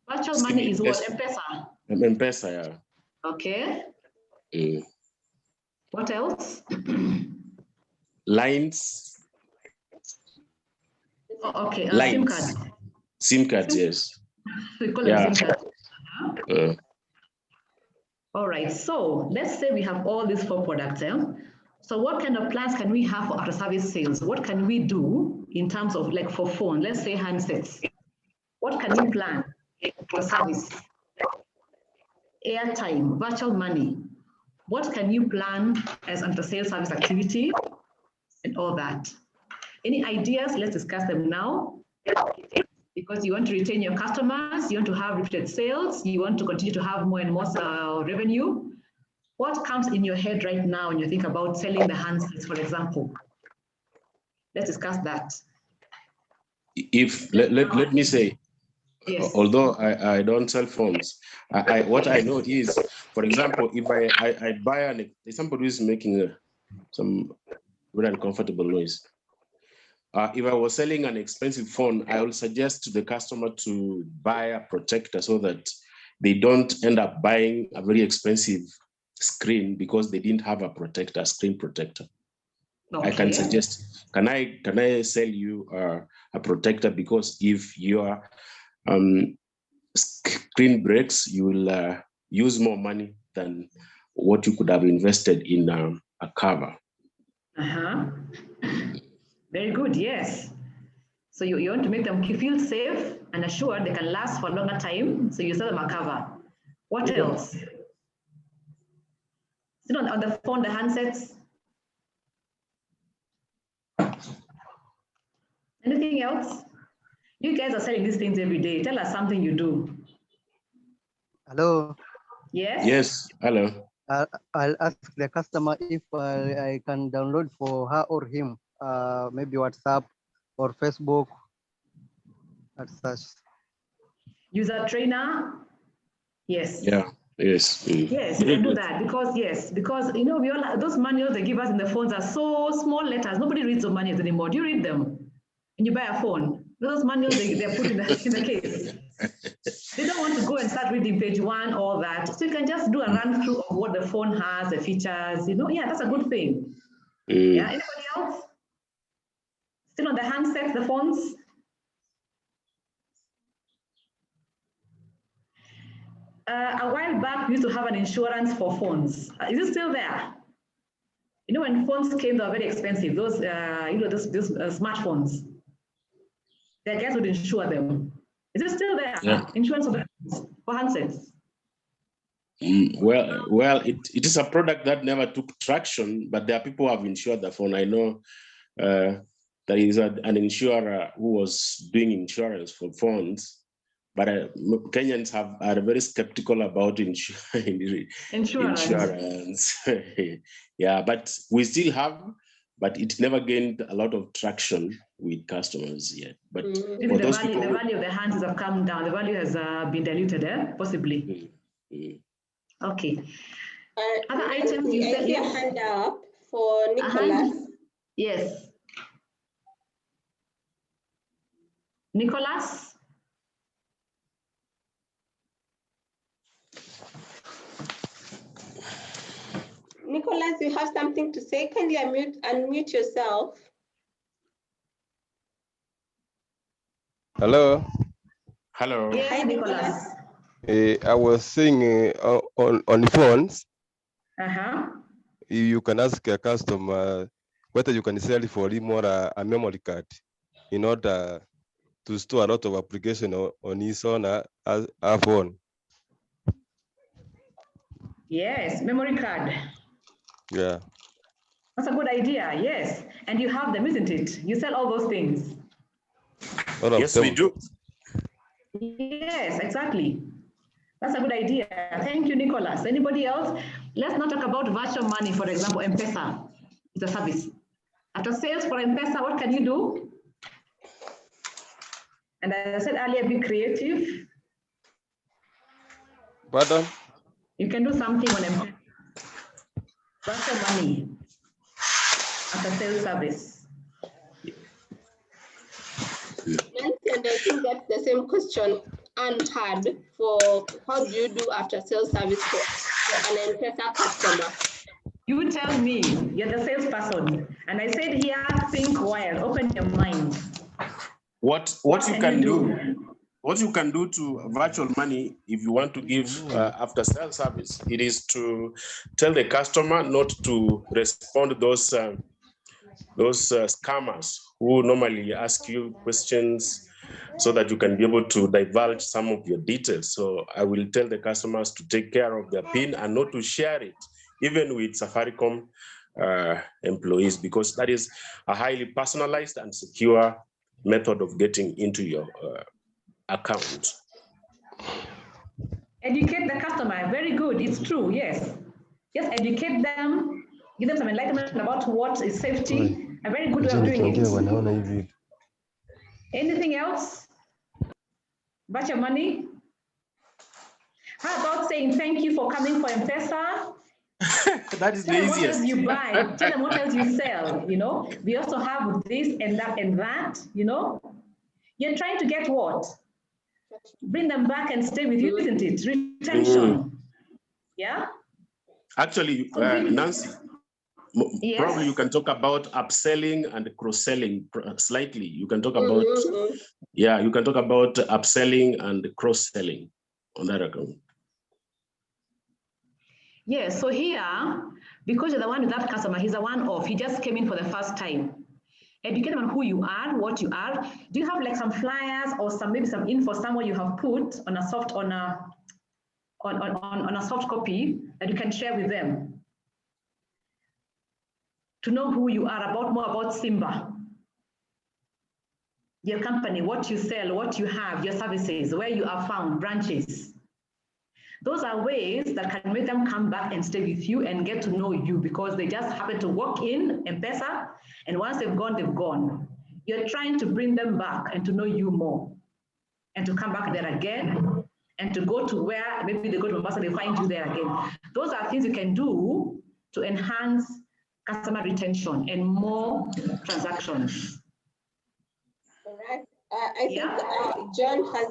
Virtual money is what? M-Pesa? M-Pesa, yeah. Okay. What else? Lines. Oh, okay. Lines. SIM card. SIM cards, yes. We call them SIM cards. All right. So let's say we have all these 4 products. So what kind of plans can we have for after service sales? What can we do in terms of like for phone? Let's say handsets. What can you plan for service? Airtime, virtual money. What can you plan as after sales service activity and all that? Any ideas? Let's discuss them now. Because you want to retain your customers, you want to have repeated sales, you want to continue to have more and more revenue. What comes in your head right now when you think about selling the handsets, for example? Let's discuss that. Let me say, yes. Although I don't sell phones, what I know is, for example, if I buy somebody who is making some very uncomfortable noise. If I was selling an expensive phone, I will suggest to the customer to buy a protector so that they don't end up buying a very expensive screen because they didn't have a protector, screen protector. Okay. I can suggest, can I sell you a protector, because if your screen breaks, you will use more money than what you could have invested in a cover. Very good, yes. So you want to make them feel safe and assured they can last for a longer time, so you sell them a cover. What else? Still on the phone, the handsets. Anything else? You guys are selling these things every day. Tell us something you do. Hello. Yes? Yes, hello. I'll ask the customer if I can download for her or him, maybe WhatsApp or Facebook, as such. User trainer? Yes. Yeah, yes. Yes, you can do that because you know we all those manuals they give us in the phones are so small letters. Nobody reads those manuals anymore. Do you read them? When you buy a phone, those manuals they're put in the case. They don't want to go and start reading page 1, all that. So you can just do a run through of what the phone has, the features. You know, yeah, that's a good thing. Yeah. Anybody else? Still on the handsets, the phones? A while back, we used to have an insurance for phones. Is it still there? You know, when phones came, they were very expensive. Those, you know, those smartphones. The guys would insure them. Is it still there? Yeah. Insurance for handsets? Well, it is a product that never took traction, but there are people who have insured the phone. I know there is an insurer who was doing insurance for phones, but Kenyans are very skeptical about insurance. Yeah, but we still have, but it never gained a lot of traction with customers yet. But maybe the value of the hands have come down. The value has been diluted, possibly. Okay. Other items you said, I see a hand up for Nicholas. Yes. Nicholas? Nicholas, you have something to say? Kindly unmute yourself. Hello. Hello. Yes, hi, Nicholas. I was saying on phones, you can ask a customer whether you can sell for him or a memory card in order to store a lot of application on his own phone. Yes, memory card. Yeah. That's a good idea, yes. And you have them, isn't it? You sell all those things. Yes, we do. Yes, exactly. That's a good idea. Thank you, Nicholas. Anybody else? Let's not talk about virtual money, for example, M-Pesa. It's a service. After sales for M-Pesa, what can you do? And as I said earlier, be creative. Pardon? You can do something on M-Pesa. Virtual money after sales service. And I think that's the same question Anne had for how do you do after sales service for an M-Pesa customer? You tell me, you're the salesperson. And I said here, think wild, open your mind. What you can do? What you can do to virtual money, if you want to give after sales service, it is to tell the customer not to respond to those scammers who normally ask you questions so that you can be able to divulge some of your details. So I will tell the customers to take care of their PIN and not to share it, even with Safaricom employees, because that is a highly personalized and secure method of getting into your account. Educate the customer, very good, it's true, yes. Just educate them, give them some enlightenment about what is safety, a very good way of doing it. Anything else? About your money? How about saying thank you for coming for M-Pesa? That is the easiest. What else you buy, tell them what else you sell, you know. We also have this and that, you know. You're trying to get what? Bring them back and stay with you, isn't it? Retention. Yeah? Actually, Nancy, Yes. Probably you can talk about upselling and cross-selling slightly. You can talk about, yeah, you can talk about upselling and cross-selling on that account. Yes, so here, because you're the one with that customer, he's a one-off, he just came in for the first time. Educate on who you are, what you are. Do you have like some flyers or some maybe some info somewhere you have put on a soft on a soft copy that you can share with them to know who you are, about more about Simba, your company, what you sell, what you have, your services, where you are found, branches. Those are ways that can make them come back and stay with you and get to know you, because they just happen to walk in M-Pesa, and once they've gone, they've gone. You're trying to bring them back and to know you more and to come back there again and to go to where maybe they go to Mombasa, they find you there again. Those are things you can do to enhance customer retention and more transactions. All right. I think John has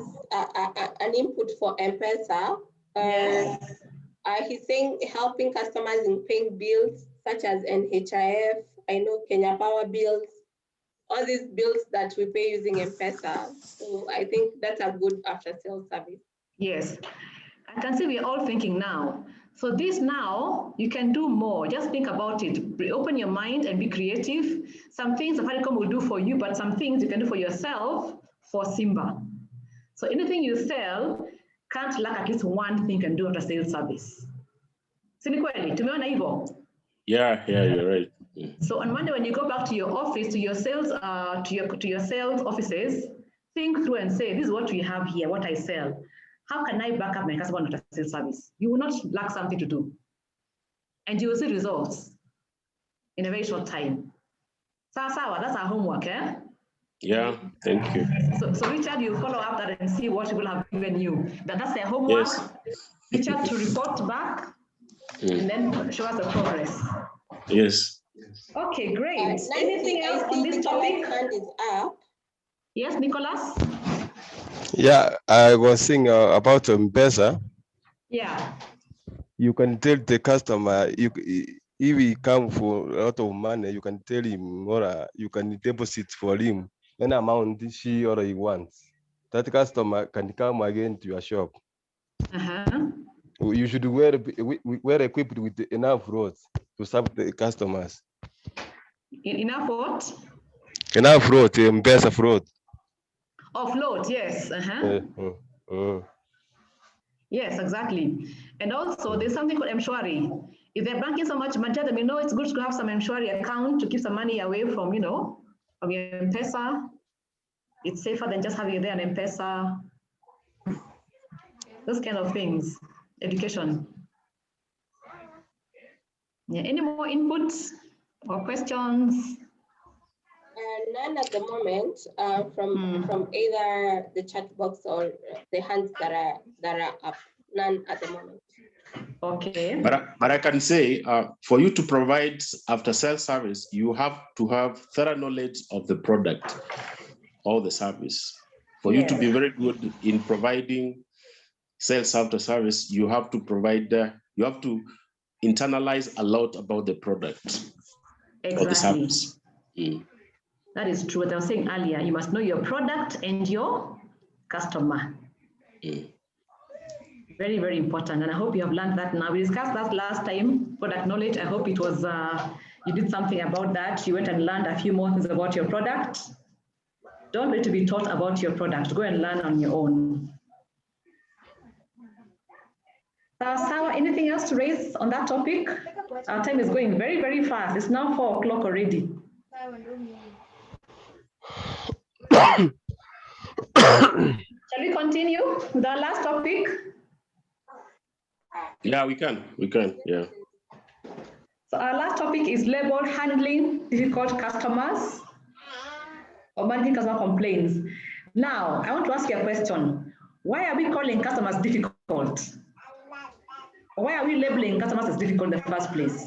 an input for M-Pesa. Yes. He's saying helping customers in paying bills such as NHIF, I know Kenya Power bills, all these bills that we pay using M-Pesa. So I think that's a good after-sales service. Yes, I can see we're all thinking now. So this now, you can do more. Just think about it. Open your mind and be creative. Some things Safaricom will do for you, but some things you can do for yourself for Simba. So anything you sell, can't lack at least one thing you can do after sales service. Si kweli, tumeona hivyo? Yeah, you're right. So on Monday, when you go back to your office, to your sales, to your sales offices, think through and say, this is what we have here, what I sell. How can I back up my customer after sales service? You will not lack something to do. And you will see results in a very short time. Sawa, that's our homework, eh? Yeah, thank you. So Richard, you follow up that and see what people have given you. That's their homework. Yes. Richard to report back and then show us the progress. Yes. Okay, great. Anything else on this topic? Hand is up. Yes, Nicholas? Yeah, I was saying about M-Pesa. Yeah. You can tell the customer, if he come for a lot of money, you can tell him, or you can deposit for him any amount she or he wants. That customer can come again to your shop. You should wear equipped with enough roads to serve the customers. Enough what? Enough road, M-Pesa fraud. Offload, yes. Yes, exactly. And also, there's something called M-Shwari. If they're banking so much money, you know, it's good to have some M-Shwari account to keep some money away from, you know, from your M-Pesa. It's safer than just having it there on M-Pesa. Those kind of things. Education. Yeah. Any more inputs or questions? None at the moment from either the chat box or the hands that are up. None at the moment. Okay. But I can say, for you to provide after-sales service, you have to have thorough knowledge of the product or the service. For you to be very good in providing sales after service, you have to provide, you have to internalize a lot about the product or the service. That is true. What I was saying earlier, you must know your product and your customer. Very, very important. And I hope you have learned that now. We discussed that last time, product knowledge. I hope it was, you did something about that. You went and learned a few more things about your product. Don't wait to be taught about your product. Go and learn on your own. Sawa, anything else to raise on that topic? Our time is going very, very fast. It's now 4 o'clock already. Shall we continue with our last topic? Yeah, we can, yeah. So our last topic is labeled handling difficult customers or managing customer complaints. Now, I want to ask you a question. Why are we calling customers difficult? Why are we labeling customers as difficult in the first place?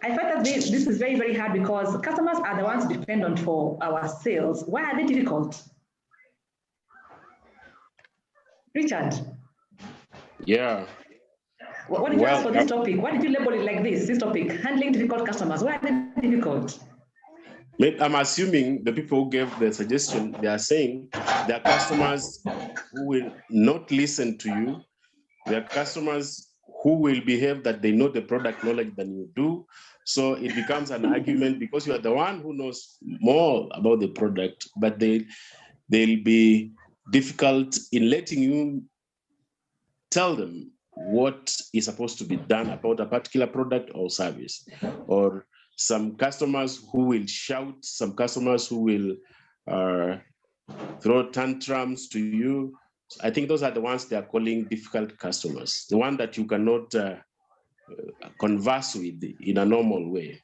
I find that this is very, very hard because customers are the ones dependent for our sales. Why are they difficult? Richard? Yeah. What did you ask for this topic? Why did you label it like this topic? Handling difficult customers. Why are they difficult? I'm assuming the people who gave the suggestion, they are saying there are customers who will not listen to you. There are customers who will behave that they know the product knowledge than you do. So it becomes an argument because you are the one who knows more about the product, but they'll be difficult in letting you tell them what is supposed to be done about a particular product or service. Or some customers who will shout, some customers who will throw tantrums to you. I think those are the ones they are calling difficult customers, the one that you cannot converse with in a normal way.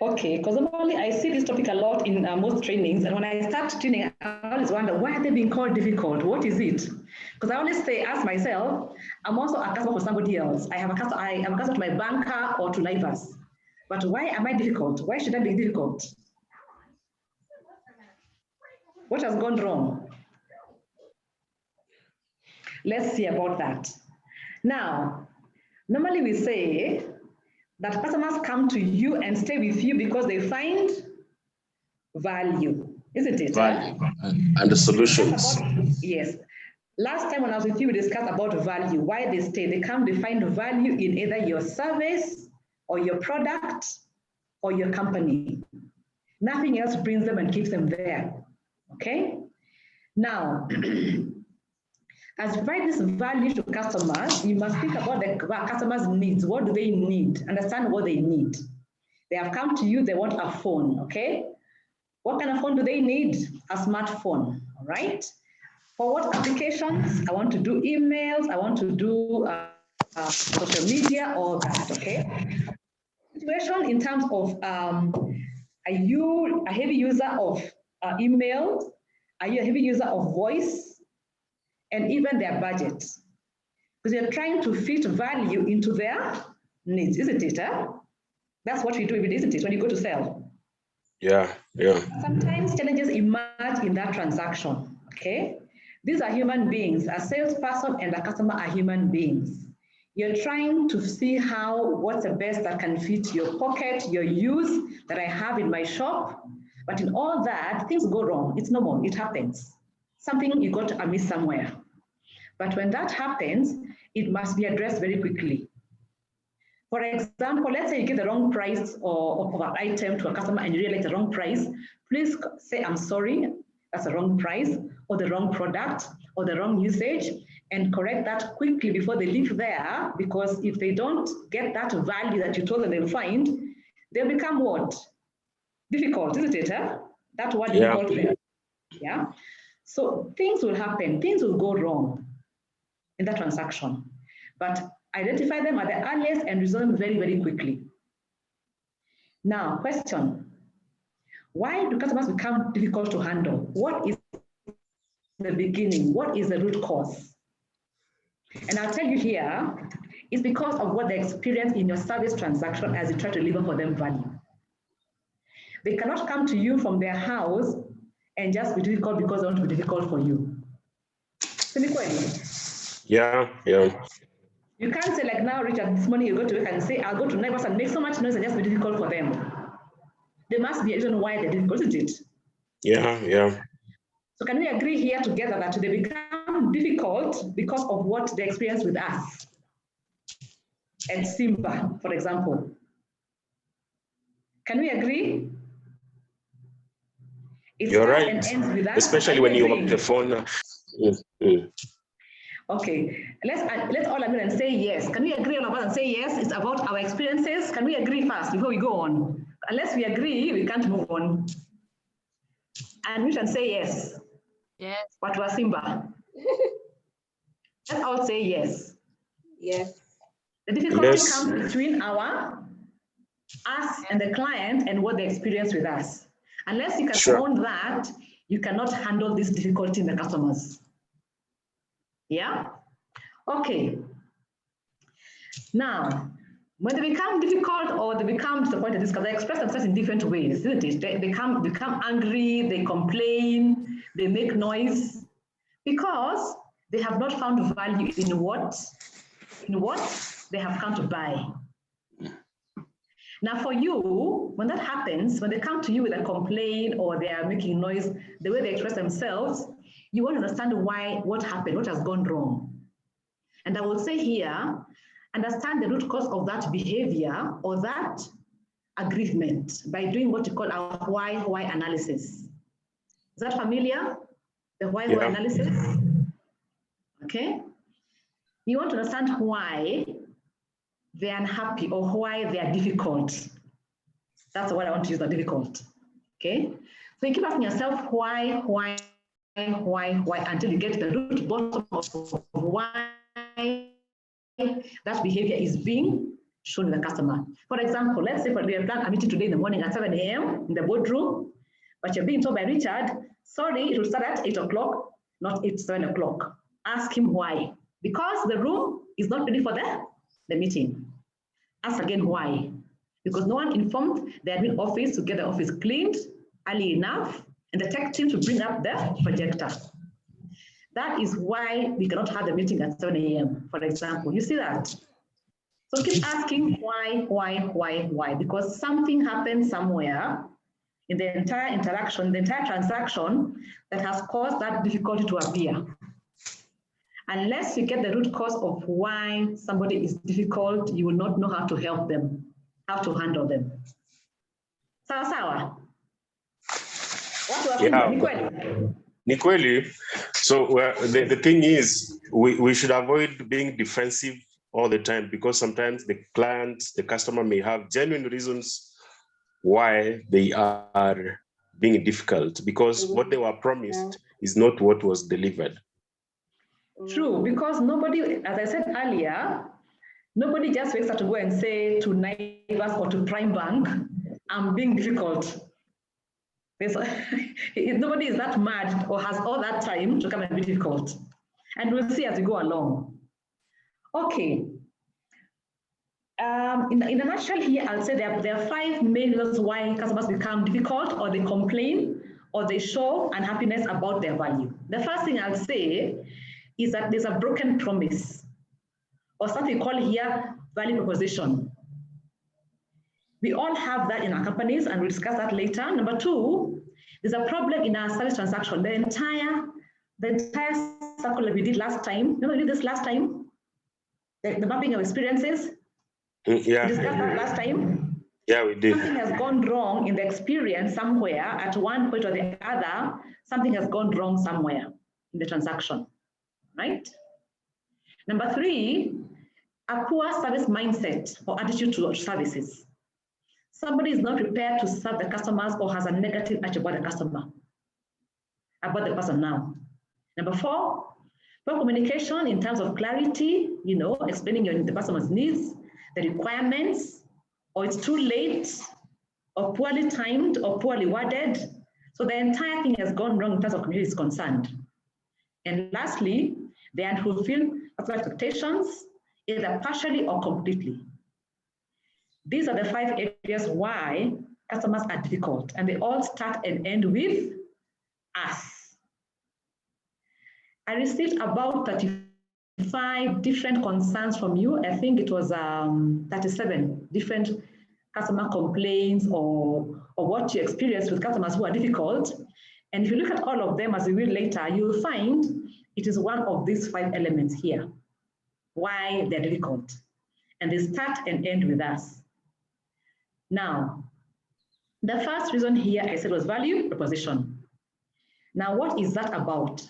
Okay, because normally I see this topic a lot in most trainings, and when I start training, I always wonder, why are they being called difficult? What is it? Because I always ask myself, I'm also a customer for somebody else. I am a customer to my banker or to Naivas. But why am I difficult? Why should I be difficult? What has gone wrong? Let's see about that. Now, normally we say that customers come to you and stay with you because they find value, isn't it? Value and the solutions. Yes. Last time when I was with you, we discussed about value, why they stay. They come, they find value in either your service or your product or your company. Nothing else brings them and keeps them there, okay? Now, as you provide this value to customers, you must think about the customers' needs. What do they need? Understand what they need. They have come to you, they want a phone, okay? What kind of phone do they need? A smartphone, all right? For what applications? I want to do emails, I want to do social media, all that, okay? Situation in terms of, are you a heavy user of email? Are you a heavy user of voice? And even their budget. Because you're trying to fit value into their needs, isn't it? That's what we do, isn't it, when you go to sell? Yeah, yeah. Sometimes challenges emerge in that transaction, okay? These are human beings. A salesperson and a customer are human beings. You're trying to see what's the best that can fit your pocket, your use that I have in my shop. But in all that, things go wrong. It's normal, it happens. Something you got amiss somewhere. But when that happens, it must be addressed very quickly. For example, let's say you give the wrong price of an item to a customer and you realize the wrong price. Please say, I'm sorry, that's the wrong price, or the wrong product, or the wrong usage, and correct that quickly before they leave there, because if they don't get that value that you told them they'll find, they'll become what? Difficult, isn't it? That word difficult there. Yeah. So things will happen, things will go wrong in that transaction, but identify them at the earliest and resolve them very, very quickly. Now, question, why do customers become difficult to handle? What is the beginning? What is the root cause? And I'll tell you here, it's because of what they experience in your service transaction as you try to deliver for them value. They cannot come to you from their house and just be difficult because they want to be difficult for you. Yeah, yeah. You can't say like, now, Richard, this morning you go to work and say, I'll go to neighbors and make so much noise and just be difficult for them. There must be a reason why they're difficult, isn't it? Yeah, yeah. So can we agree here together that they become difficult because of what they experience with us? And Simba, for example. Can we agree? It You're starts right, and ends with us. especially when you have the phone. Okay, let's all agree and say yes. Can we agree all of us and say yes? It's about our experiences. Can we agree first before we go on? Unless we agree, we can't move on. And we can say yes. Yes. What was Simba? Let's all say yes. Yes. The difficulty comes between us and the client and what they experience with us. Unless you can own that, you cannot handle this difficulty in the customers. Yeah? Okay. Now, when they become difficult or they become disappointed, because they express themselves in different ways, isn't it? They become angry, they complain, they make noise, because they have not found value in what in what they have come to buy. Now for you, when that happens, when they come to you with a complaint or they are making noise, the way they express themselves, you want to understand why, what happened, what has gone wrong. And I will say here, understand the root cause of that behavior or that aggrievement by doing what you call a why analysis. Is that familiar? The why analysis? Okay. You want to understand why they're unhappy or why they are difficult. That's what I want to use, the difficult. Okay. So you keep asking yourself why, until you get to the root bottom of why that behavior is being shown to the customer. For example, let's say we have planned a meeting today in the morning at 7 a.m. in the boardroom, but you're being told by Richard, sorry, it will start at 8 o'clock, not 7 o'clock. Ask him why. Because the room is not ready for the meeting. Ask again why. Because no one informed the admin office to get the office cleaned early enough and the tech team to bring up the projector. That is why we cannot have the meeting at 7 a.m., for example. You see that? So keep asking why, because something happened somewhere in the entire interaction, the entire transaction that has caused that difficulty to appear. Unless you get the root cause of why somebody is difficult, you will not know how to help them, how to handle them. Sawa. What do you think? Nikweli. So the thing is, we should avoid being defensive all the time, because sometimes the client, the customer may have genuine reasons why they are being difficult, because what they were promised is not what was delivered. True, because nobody, as I said earlier, nobody just wakes up to go and say to neighbors or to Prime Bank, I'm being difficult. Nobody is that mad or has all that time to come and be difficult. And we'll see as we go along. Okay. In a nutshell here, I'll say there are 5 main reasons why customers become difficult, or they complain, or they show unhappiness about their value. The first thing I'll say is that there's a broken promise, or something we call here value proposition. We all have that in our companies, and we'll discuss that later. Number 2, there's a problem in our service transaction. The entire circle that we did last time, remember we did this last time? The mapping of experiences? Yeah. We discussed that last time? Yeah, we did. Something has gone wrong in the experience somewhere at one point or the other. Something has gone wrong somewhere in the transaction, right? Number 3, a poor service mindset or attitude to services. Somebody is not prepared to serve the customers or has a negative attitude about the customer, about the person now. Number 4, poor communication in terms of clarity, explaining the customer's needs, the requirements, or it's too late, or poorly timed, or poorly worded. So the entire thing has gone wrong in terms of community is concerned. And lastly, the unfulfilled customer expectations, either partially or completely. These are the 5 areas why customers are difficult, and they all start and end with us. I received about 35 different concerns from you. I think it was 37 different customer complaints or what you experience with customers who are difficult. And if you look at all of them, as we will later, you'll find it is one of these 5 elements here, why they're difficult. And they start and end with us. Now, the first reason here I said was value proposition. Now, what is that about?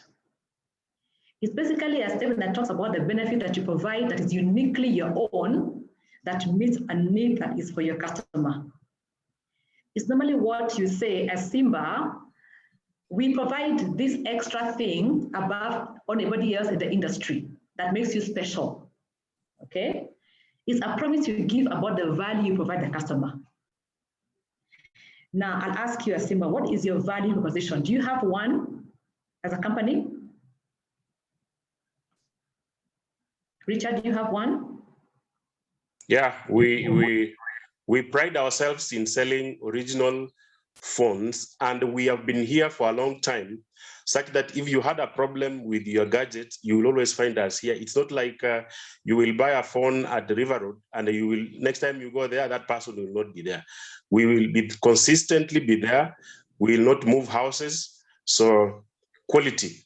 It's basically a statement that talks about the benefit that you provide that is uniquely your own, that meets a need that is for your customer. It's normally what you say as Simba, we provide this extra thing above anybody else in the industry that makes you special, okay? It's a promise you give about the value you provide the customer. Now, I'll ask you, Simba, what is your value proposition? Do you have one as a company? Richard, do you have one? Yeah, we pride ourselves in selling original phones, and we have been here for a long time, such that if you had a problem with your gadget, you will always find us here. It's not like you will buy a phone at the River Road and you will, next time you go there, that person will not be there. We will be consistently be there. We will not move houses. So quality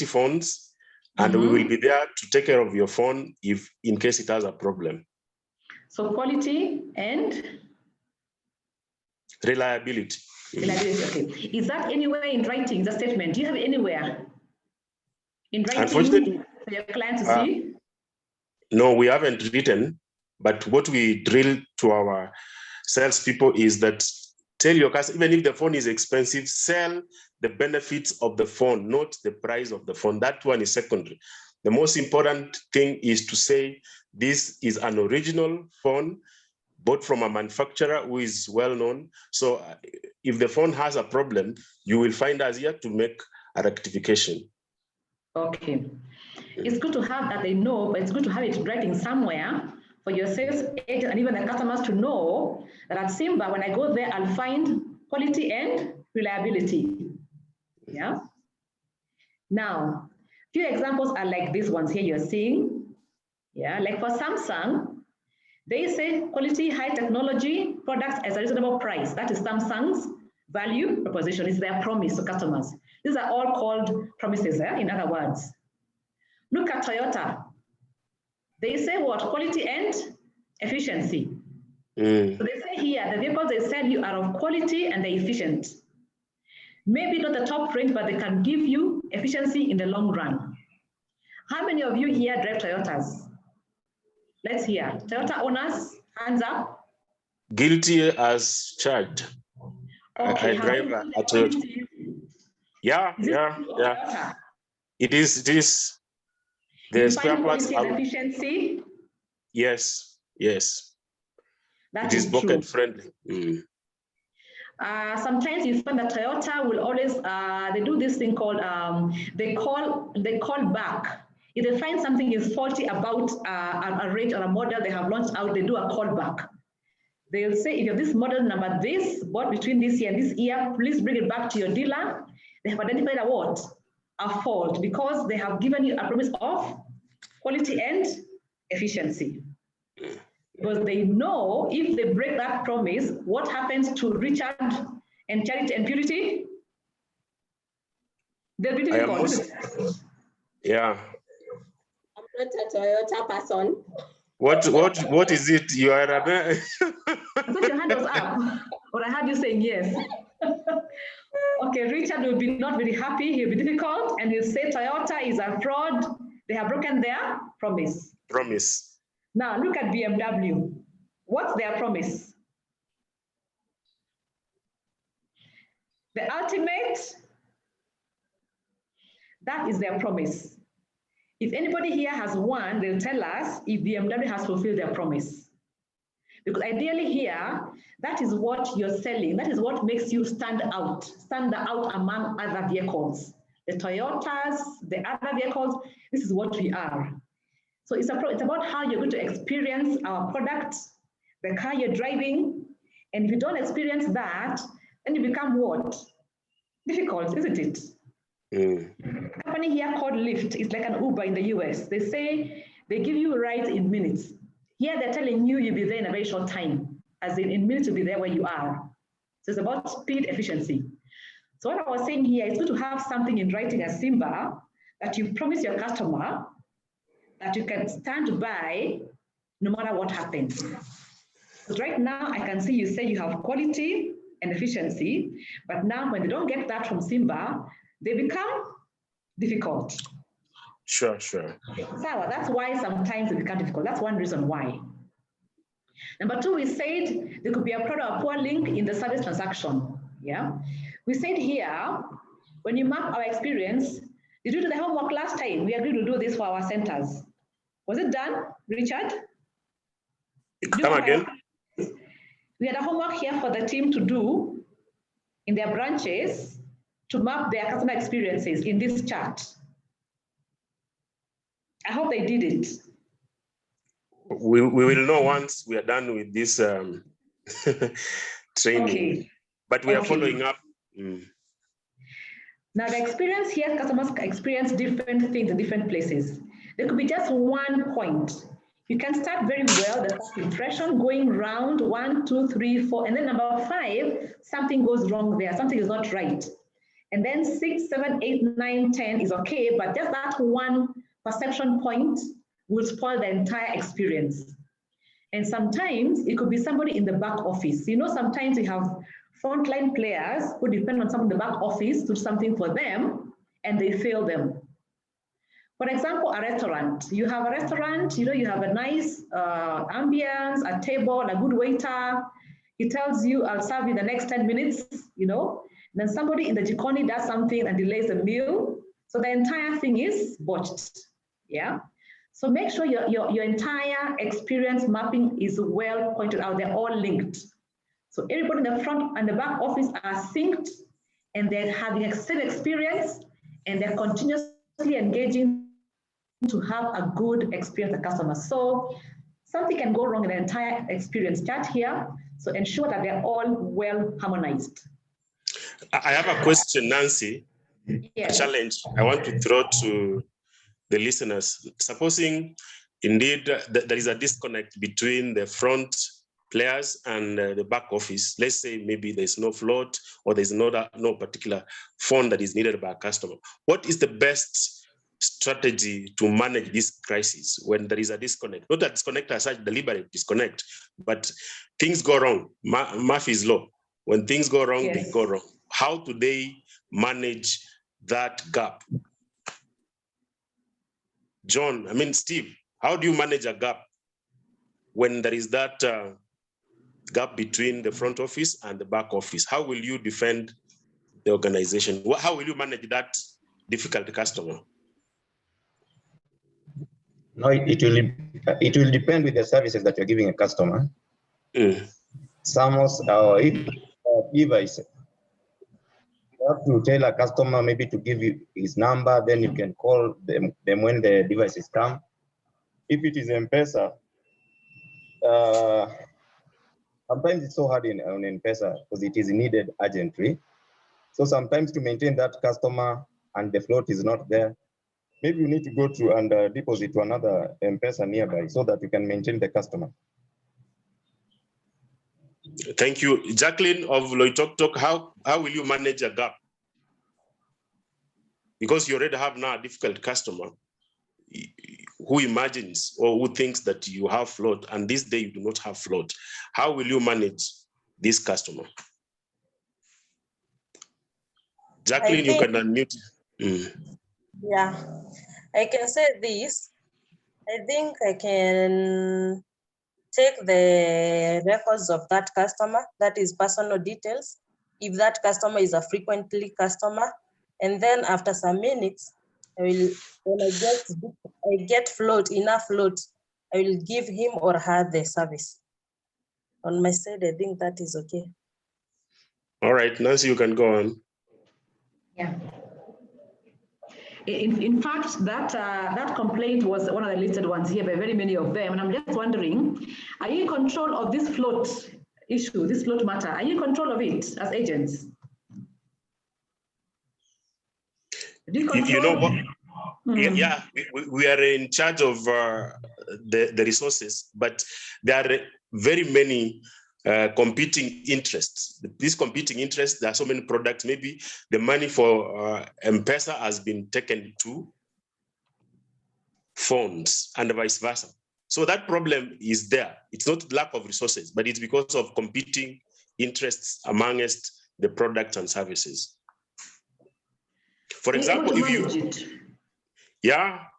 phones, and we will be there to take care of your phone if in case it has a problem. So quality and reliability. Reliability, okay. Is that anywhere in writing, the statement? Do you have anywhere in writing Unfortunately, for your client to see? No, we haven't written, but what we drill to our salespeople is that tell your customer, even if the phone is expensive, sell the benefits of the phone, not the price of the phone. That one is secondary. The most important thing is to say, this is an original phone, bought from a manufacturer who is well known. So if the phone has a problem, you will find us here to make a rectification. Okay. It's good to have that they know, but it's good to have it writing somewhere for your sales agent and even the customers to know that at Simba, when I go there, I'll find quality and reliability. Yeah. Now, few examples are like these ones here you're seeing. Yeah, like for Samsung, they say quality, high technology products at a reasonable price. That is Samsung's value proposition. It's their promise to customers. These are all called promises, in other words. Look at Toyota. They say what? Quality and efficiency. So they say here, the vehicles they sell you are of quality and they're efficient. Maybe not the top range, but they can give you efficiency in the long run. How many of you here drive Toyotas? Let's hear. Toyota owners, hands up. Guilty as charged. Okay, I drive a Toyota. Yeah. It is. The spare parts are efficiency. Yes. That it is pocket friendly. Sometimes you find that Toyota will always they do this thing called they call back. If they find something is faulty about a range or a model they have launched out, they do a callback. They'll say, if you have this model number this, bought between this year and this year, please bring it back to your dealer. They have identified a what? A fault, because they have given you a promise of quality and efficiency. Because they know if they break that promise, what happens to Richard and Charity and Purity? They'll be difficult. Yeah. I'm not a Toyota person. What is it? You are a... I thought your hand was up, or I heard you saying yes. Okay, Richard will be not very happy. He'll be difficult, and he'll say Toyota is a fraud. They have broken their promise. Now look at BMW. What's their promise? The ultimate, that is their promise. If anybody here has one, they'll tell us if BMW has fulfilled their promise. Because ideally here, that is what you're selling. That is what makes you stand out among other vehicles. The Toyotas, the other vehicles, this is what we are. So it's about how you're going to experience our product, the car you're driving. And if you don't experience that, then you become what? Difficult, isn't it? A company here called Lyft is like an Uber in the US. They say they give you rides in minutes. Here they're telling you you'll be there in a very short time, as in minutes you'll be there where you are. So it's about speed, efficiency. So what I was saying here is good to have something in writing as Simba that you promise your customer that you can stand by no matter what happens. Because right now I can see you say you have quality and efficiency, but now when they don't get that from Simba, they become difficult. Sure. So that's why sometimes they become difficult. That's one reason why. Number two, we said there could be a product or poor link in the service transaction. Yeah, we said here, when you map our experience, did you do the homework last time? We agreed to do this for our centers. Was it done, Richard? Come again? We had a homework here for the team to do in their branches to map their customer experiences in this chart. I hope they did it. We will know once we are done with this training. Okay. but we are following up. Now the experience here, customers experience different things in different places. There could be just one point. You can start very well, the first impression, going round 1, 2, 3, 4, and then number 5, something goes wrong there, something is not right. And then 6, 7, 8, 9, 10 is okay, but just that one perception point will spoil the entire experience. And sometimes it could be somebody in the back office. You know, sometimes we have frontline players who depend on someone in the back office to do something for them, and they fail them. For example, a restaurant. You have a restaurant, you know, you have a nice ambience, a table, a good waiter. He tells you, I'll serve you the next 10 minutes, you know. Then somebody in the jikoni does something and delays the meal. So the entire thing is botched, yeah? So make sure your entire experience mapping is well pointed out. They're all linked. So everybody in the front and the back office are synced, and they're having the same experience, and they're continuously engaging to have a good experience with customers. So something can go wrong in the entire experience chart here. So ensure that they're all well harmonized. I have a question, Nancy. Yes. A challenge I want to throw to the listeners. Supposing indeed there is a disconnect between the front players and the back office. Let's say maybe there's no float or there's no particular phone that is needed by a customer. What is the best strategy to manage this crisis when there is a disconnect? Not a disconnect as such, deliberate disconnect, but things go wrong. Murphy's law. When things go wrong, Yes. they go wrong. How do they manage that gap? John, Steve, how do you manage a gap when there is that gap between the front office and the back office? How will you defend the organization? How will you manage that difficult customer? No, it will depend with the services that you're giving a customer. Some if device, you have to tell a customer maybe to give you his number, then you can call them when the devices come. If it is M-Pesa, sometimes it's so hard on M-Pesa because it is needed urgently. So sometimes to maintain that customer and the float is not there, maybe you need to go to and deposit to another M-Pesa nearby so that you can maintain the customer. Thank you. Jacqueline of Loitoktok, how will you manage a gap? Because you already have now a difficult customer who imagines or who thinks that you have float, and this day you do not have float. How will you manage this customer? Jacqueline, you can unmute. Yeah, I can say this. I think I can take the records of that customer, that is personal details, if that customer is a frequently customer, and then after some minutes, when I get float, enough float, I will give him or her the service. On my side, I think that is okay. All right, Nancy, you can go on. Yeah. In fact, that complaint was one of the listed ones here by very many of them. And I'm just wondering, are you in control of this float issue, this float matter? Are you in control of it as agents? You know what? Yeah, we are in charge of the resources, but there are very many competing interests. These competing interests, there are so many products. Maybe the money for M-Pesa has been taken to phones and vice versa. So that problem is there. It's not lack of resources, but it's because of competing interests amongst the products and services. For example,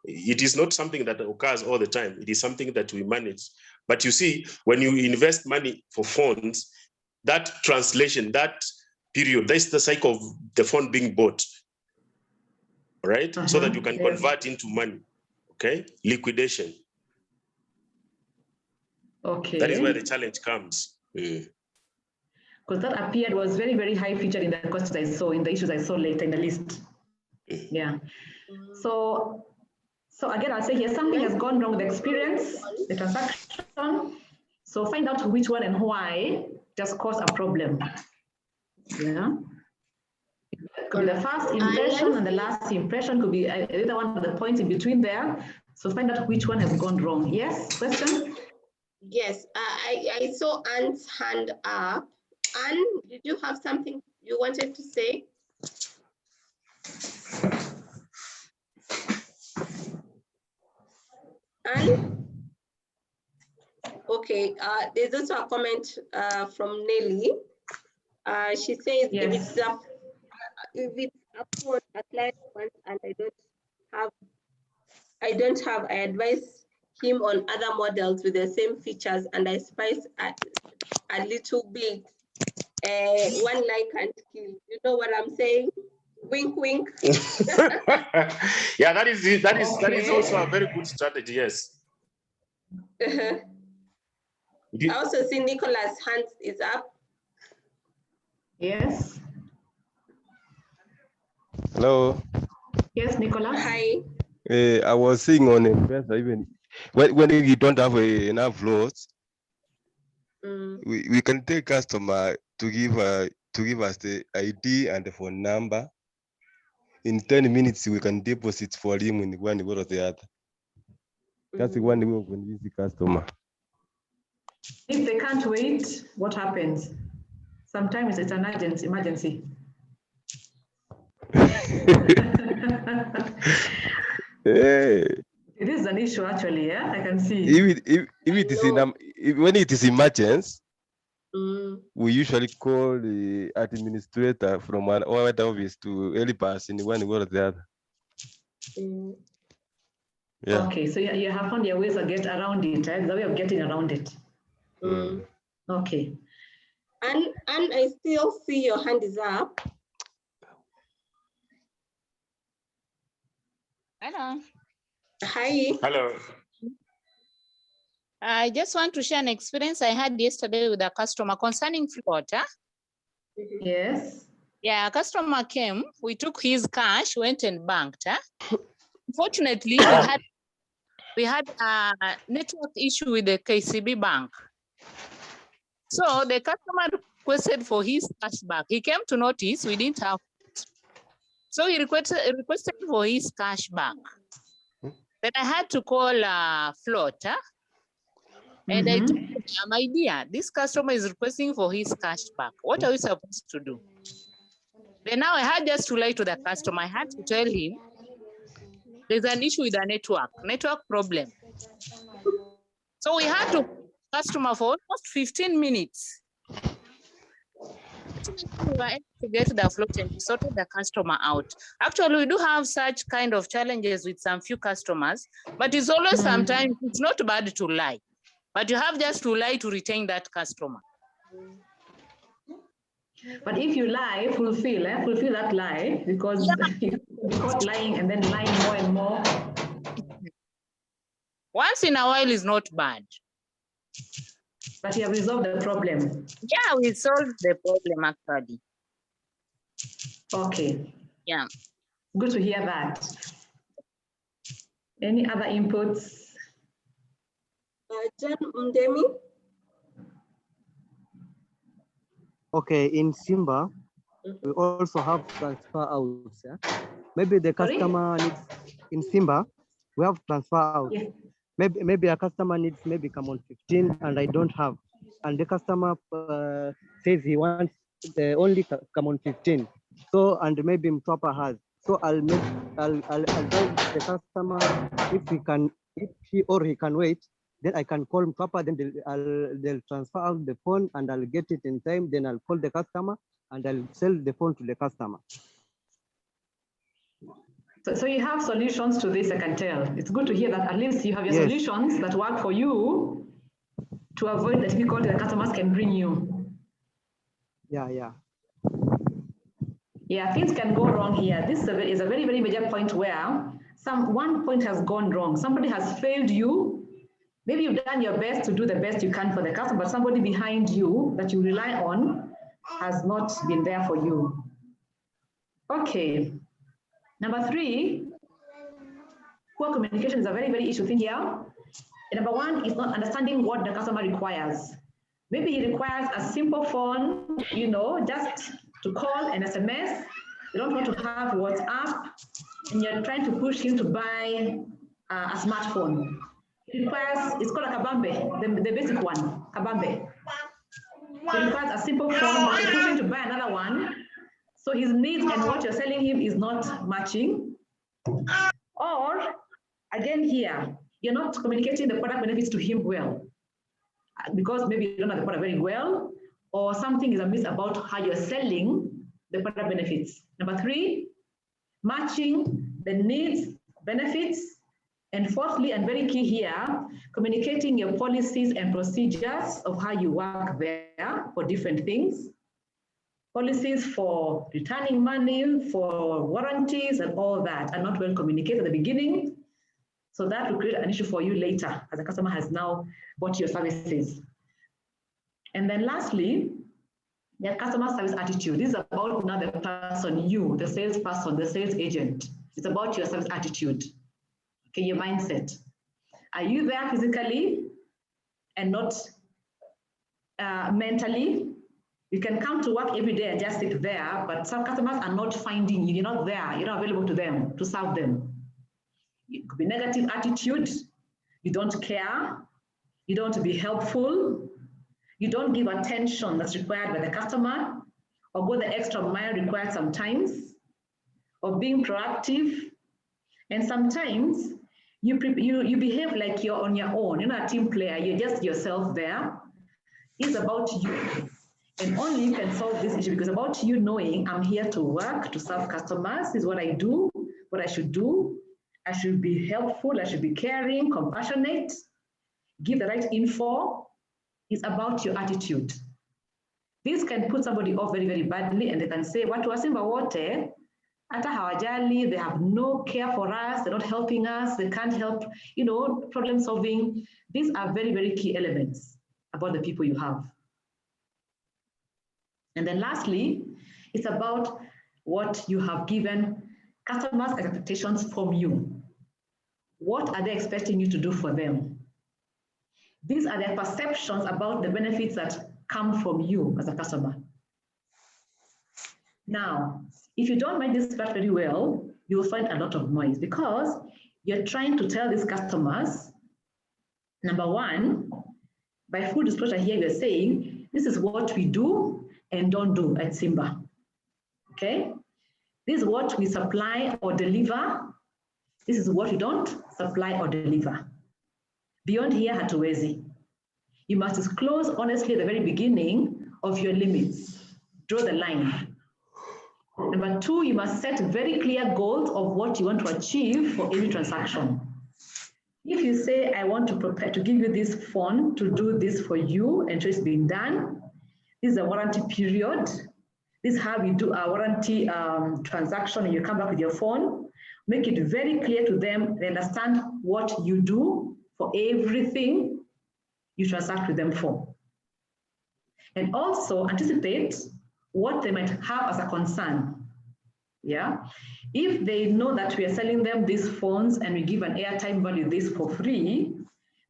it is not something that occurs all the time. It is something that we manage. But you see, when you invest money for phones, that translation, that period, that's the cycle of the phone being bought, right? So that you can convert into money, okay? Liquidation. Okay. That is where the challenge comes. Because that appeared was very, very high featured in the questions I saw, in the issues I saw later in the list. Yeah. So again, I'll say here, something has gone wrong with the experience, the transaction. So find out which one and why just caused a problem. Yeah. Could be the first impression and the last impression, could be either one of the points in between there. So find out which one has gone wrong. Yes, question? Yes, I saw Anne's hand up. Anne, did you have something you wanted to say? Anne? Okay, there's also a comment from Nelly. She says, Yes. if it's a phone a client wants and I don't have, I advise him on other models with the same features, and I spice a little bit. One lie can't kill. You know what I'm saying? Wink, wink. Yeah, that is also a very good strategy. Yes. I also see Nicholas' hand is up. Yes. Hello. Yes, Nicholas. Hi. I was seeing on M-Pesa, even when you don't have enough loads, we can tell customer to give us the ID and the phone number. In 10 minutes, we can deposit for him in one way or the other. That's the one way of convince the customer. If they can't wait, what happens? Sometimes it's an emergency. Hey. It is an issue actually, yeah, I can see. If it is when it is emergency, we usually call the administrator from one other office to help us in one way or the other. Yeah. Okay, so you have found your ways to get around it, right? The way of getting around it. Okay. And I still see your hand is up. Hello. Hi. Hello. I just want to share an experience I had yesterday with a customer concerning float. Yes. Yeah, a customer came, we took his cash, went and banked. Unfortunately, we had a network issue with the KCB bank. So the customer requested for his cash back. He came to notice we didn't have it. So he requested for his cash back. Then I had to call float. And I told him, my dear, this customer is requesting for his cash back. What are we supposed to do? Then now I had just to lie to the customer. I had to tell him there's an issue with the network problem. So we had to customer for almost 15 minutes. We were able to get the float and sorted the customer out. Actually, we do have such kind of challenges with some few customers, but it's always sometimes it's not bad to lie. But you have just to lie to retain that customer. But if you lie, fulfill that lie, because you're caught lying and then lying more and more. Once in a while is not bad. But you have resolved the problem. Yeah, we solved the problem actually. Okay. Yeah. Good to hear that. Any other inputs? John Mdemi? Okay, in Simba, we also have transfer outs. Yeah? Maybe the customer needs, in Simba, we have transfer out. Yeah. Maybe a customer needs maybe come on 15 and I don't have. And the customer says he wants only come on 15. So, and maybe Mtwapa has. So I'll advise the customer if he or he can wait, then I can call Mtwapa, then they'll transfer out the phone and I'll get it in time. Then I'll call the customer and I'll sell the phone to the customer. So you have solutions to this, I can tell. It's good to hear that at least you have your solutions that work for you to avoid the difficulty that customers can bring you. Yeah, things can go wrong here. This is a very, very major point where one point has gone wrong. Somebody has failed you. Maybe you've done your best to do the best you can for the customer, but somebody behind you that you rely on has not been there for you. Okay. Number 3, poor communication is a very, very issue thing here. And number 1 is not understanding what the customer requires. Maybe he requires a simple phone, just to call and SMS. They don't want to have WhatsApp, and you're trying to push him to buy a smartphone. It requires, it's called a kabambe, the basic one, kabambe. So it requires a simple phone, but you're pushing to buy another one. So his needs and what you're selling him is not matching. Or again here, you're not communicating the product benefits to him well, because maybe you don't know the product very well, or something is amiss about how you're selling the product benefits. Number 3, matching the needs, benefits, and fourthly, and very key here, communicating your policies and procedures of how you work there for different things. Policies for returning money, for warranties, and all that are not well communicated at the beginning. So that will create an issue for you later as the customer has now bought your services. And then lastly, their customer service attitude. This is about now the person, you, the salesperson, the sales agent. It's about your service attitude, okay, your mindset. Are you there physically and not mentally? You can come to work every day and just sit there, but some customers are not finding you. You're not there. You're not available to them, to serve them. It could be negative attitude. You don't care. You don't want to be helpful. You don't give attention that's required by the customer, or go the extra mile required sometimes, or being proactive. And sometimes you behave like you're on your own. You're not a team player. You're just yourself there. It's about you. And only you can solve this issue, because about you knowing I'm here to work, to serve customers. This is what I do, what I should do. I should be helpful. I should be caring, compassionate, give the right info. It's about your attitude. This can put somebody off very, very badly, and they can say, "Watu wa Simba wote, hata hawajali, they have no care for us, they're not helping us, they can't help, problem solving." These are very, very key elements about the people you have. And then lastly, it's about what you have given customers expectations from you. What are they expecting you to do for them? These are their perceptions about the benefits that come from you as a customer. Now, if you don't mind this part very well, you will find a lot of noise, because you're trying to tell these customers, number 1, by full disclosure here, you're saying, this is what we do and don't do at Simba, okay? This is what we supply or deliver. This is what we don't supply or deliver. Beyond here, hatuwezi. You must disclose honestly at the very beginning of your limits. Draw the line. Number 2, you must set very clear goals of what you want to achieve for every transaction. If you say, I want to prepare to give you this phone to do this for you, and so it's being done, this is a warranty period. This is how we do our warranty transaction, and you come back with your phone. Make it very clear to them. They understand what you do for everything you transact with them for. And also anticipate what they might have as a concern. Yeah. If they know that we are selling them these phones and we give an airtime value this for free,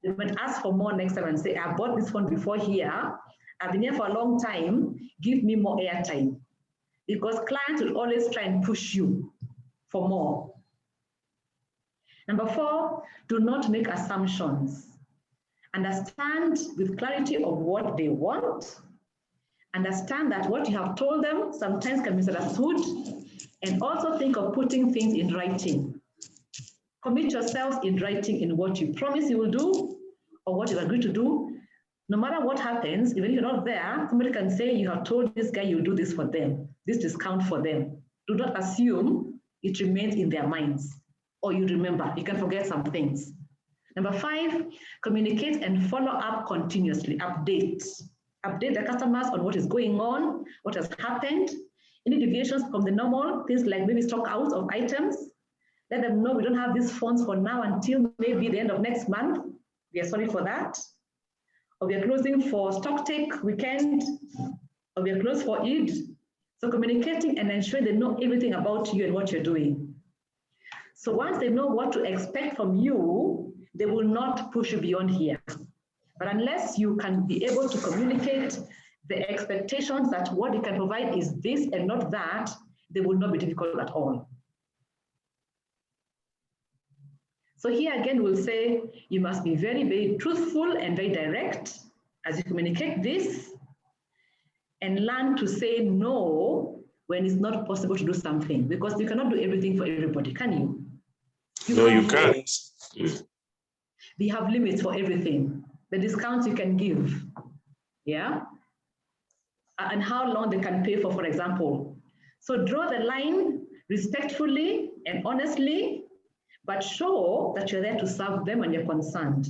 they might ask for more next time and say, I bought this phone before here. I've been here for a long time. Give me more airtime. Because clients will always try and push you for more. Number 4, do not make assumptions. Understand with clarity of what they want. Understand that what you have told them sometimes can be misunderstood, and also think of putting things in writing. Commit yourselves in writing in what you promise you will do or what you agree to do. No matter what happens, even if you're not there, somebody can say you have told this guy you'll do this for them, this discount for them. Do not assume it remains in their minds, or you remember, you can forget some things. Number 5, communicate and follow up continuously. Update the customers on what is going on, what has happened, any deviations from the normal, things like maybe stock outs of items. Let them know we don't have these phones for now until maybe the end of next month. We are sorry for that. Or we are closing for stock take weekend, or we are closed for Eid. So communicating and ensuring they know everything about you and what you're doing. So once they know what to expect from you, they will not push you beyond here. But unless you can be able to communicate the expectations that what you can provide is this and not that, they will not be difficult at all. So here again, we'll say you must be very, very truthful and very direct as you communicate this, and learn to say no when it's not possible to do something, because you cannot do everything for everybody, can you? No, you can't. We have limits for everything. The discounts you can give, yeah? And how long they can pay for example. So draw the line respectfully and honestly, but show that you're there to serve them when you're concerned.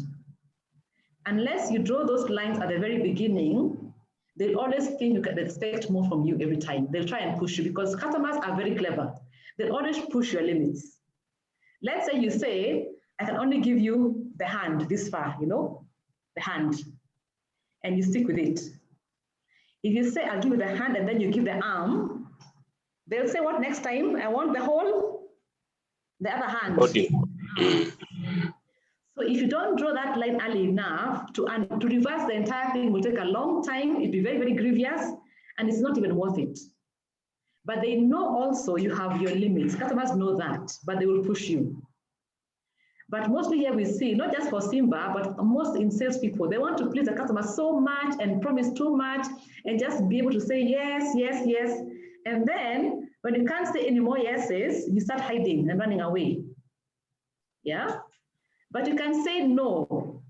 Unless you draw those lines at the very beginning, they'll always think you can expect more from you every time. They'll try and push you because customers are very clever. They'll always push your limits. Let's say you say, I can only give you the hand this far, you know, the hand, and you stick with it. If you say, I'll give you the hand and then you give the arm, they'll say, what next time? I want the whole, the other hand. Okay. So if you don't draw that line early enough, to reverse the entire thing will take a long time. It'll be very, very grievous, and it's not even worth it. But they know also you have your limits. Customers know that, but they will push you. But mostly here we see, not just for Simba, but most in salespeople, they want to please the customer so much and promise too much and just be able to say yes, yes, yes. And then when you can't say any more yeses, you start hiding and running away. Yeah? But you can say no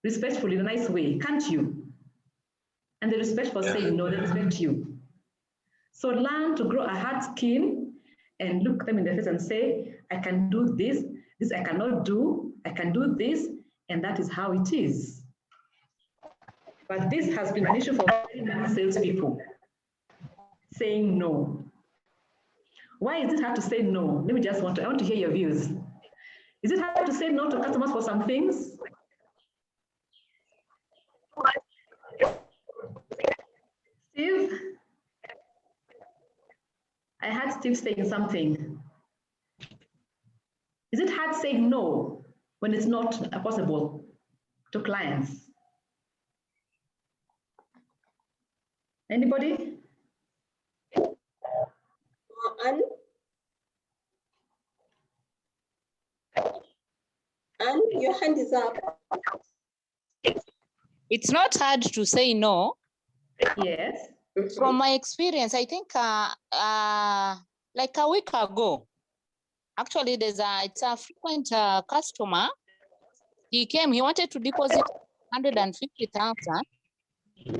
respectfully, in a nice way, can't you? And the respect for saying no, they respect you. So learn to grow a hard skin and look them in the face and say, I can do this, this I cannot do, I can do this, and that is how it is. But this has been an issue for very many salespeople, saying no. Why is it hard to say no? Let me I want to hear your views. Is it hard to say no to customers for some things? Steve? I heard Steve saying something. Is it hard saying no when it's not possible to clients? Anybody? Anne, your hand is up. It's not hard to say no. Yes. From my experience, I think like a week ago, actually it's a frequent customer. He came, he wanted to deposit 150,000.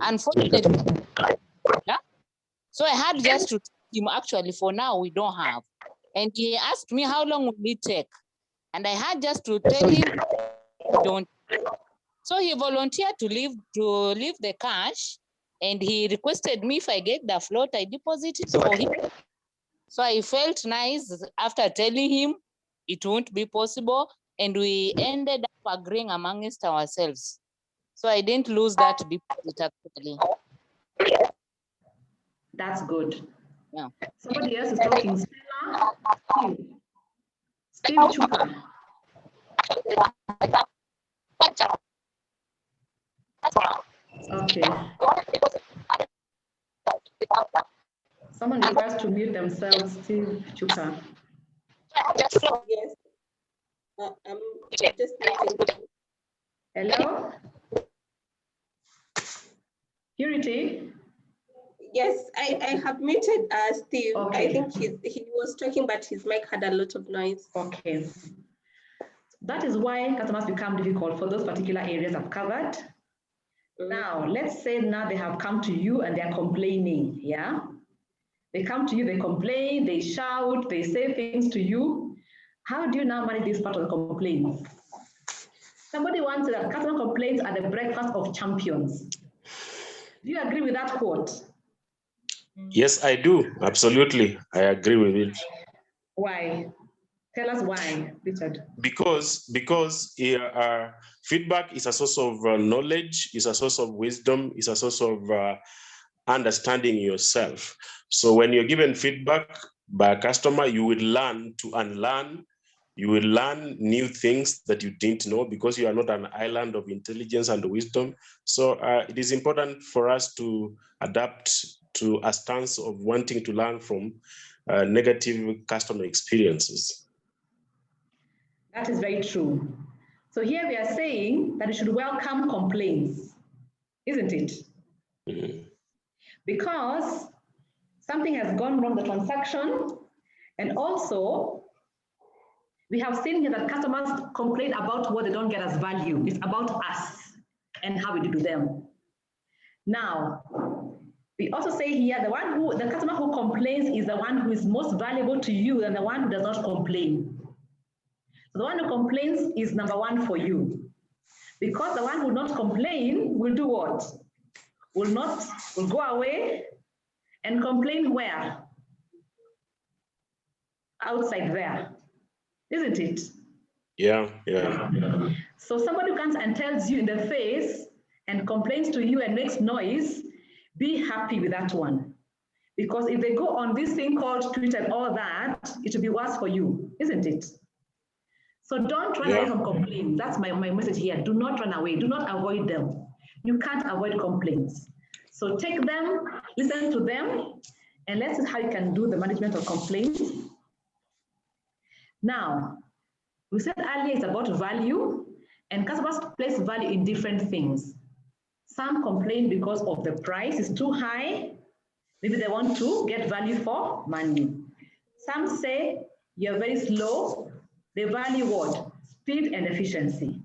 Unfortunately, yeah. So I had just to tell him, actually, for now, we don't have. And he asked me, how long will it take? And I had just to tell him, don't. So he volunteered to leave the cash, and he requested me if I get the float, I deposit it for him. So I felt nice after telling him it won't be possible, and we ended up agreeing amongst ourselves. So I didn't lose that deposit actually. That's good. Yeah. Somebody else is talking. Steve Chuka. Okay. Someone requires to mute themselves, Steve Chuka. Yes. I'm just muting. Hello? Purity? Yes, I have muted Steve. Okay. I think he was talking, but his mic had a lot of noise. Okay. That is why customers become difficult for those particular areas I've covered. Now, let's say now they have come to you and they're complaining, yeah? They come to you, they complain, they shout, they say things to you. How do you now manage this part of the complaints? Somebody once said that customer complaints are the breakfast of champions. Do you agree with that quote? Yes, I do. Absolutely. I agree with it. Why? Tell us why, Richard. Because feedback is a source of knowledge, is a source of wisdom, is a source of understanding yourself. So when you're given feedback by a customer, you will learn to unlearn You will learn new things that you didn't know because you are not an island of intelligence and wisdom. So it is important for us to adapt to a stance of wanting to learn from negative customer experiences. That is very true. So here we are saying that you should welcome complaints, isn't it? Mm-hmm. Because something has gone wrong with the transaction, and also we have seen here that customers complain about what they don't get as value. It's about us and how we do to them. Now, we also say here the customer who complains is the one who is most valuable to you than the one who does not complain. So the one who complains is number one for you, because the one who will not complain will do what? Will go away and complain where? Outside there, isn't it? Yeah. So somebody who comes and tells you in the face and complains to you and makes noise, be happy with that one. Because if they go on this thing called Twitter and all that, it will be worse for you, isn't it? So don't run away from complaints. That's my message here. Do not run away. Do not avoid them. You can't avoid complaints. So take them, listen to them, and let's see how you can do the management of complaints. Now, we said earlier it's about value, and customers place value in different things. Some complain because of the price is too high. Maybe they want to get value for money. Some say you're very slow. They value what? Speed and efficiency.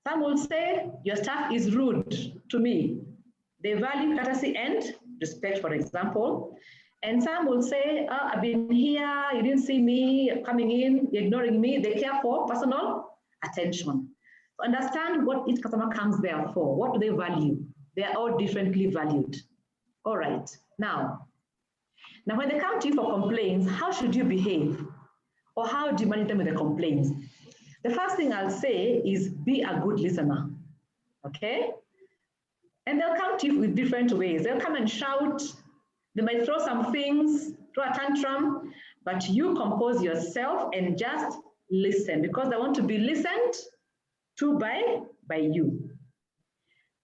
Some will say your staff is rude to me. They value courtesy and respect, for example. And some will say, oh, I've been here, you didn't see me coming in, you're ignoring me. They care for personal attention. So understand what each customer comes there for. What do they value? They are all differently valued. All right. Now when they come to you for complaints, how should you behave? Or how do you manage them with the complaints? The first thing I'll say is be a good listener, okay? And they'll come to you with different ways. They'll come and shout. They might throw some things, throw a tantrum, but you compose yourself and just listen, because they want to be listened to by you.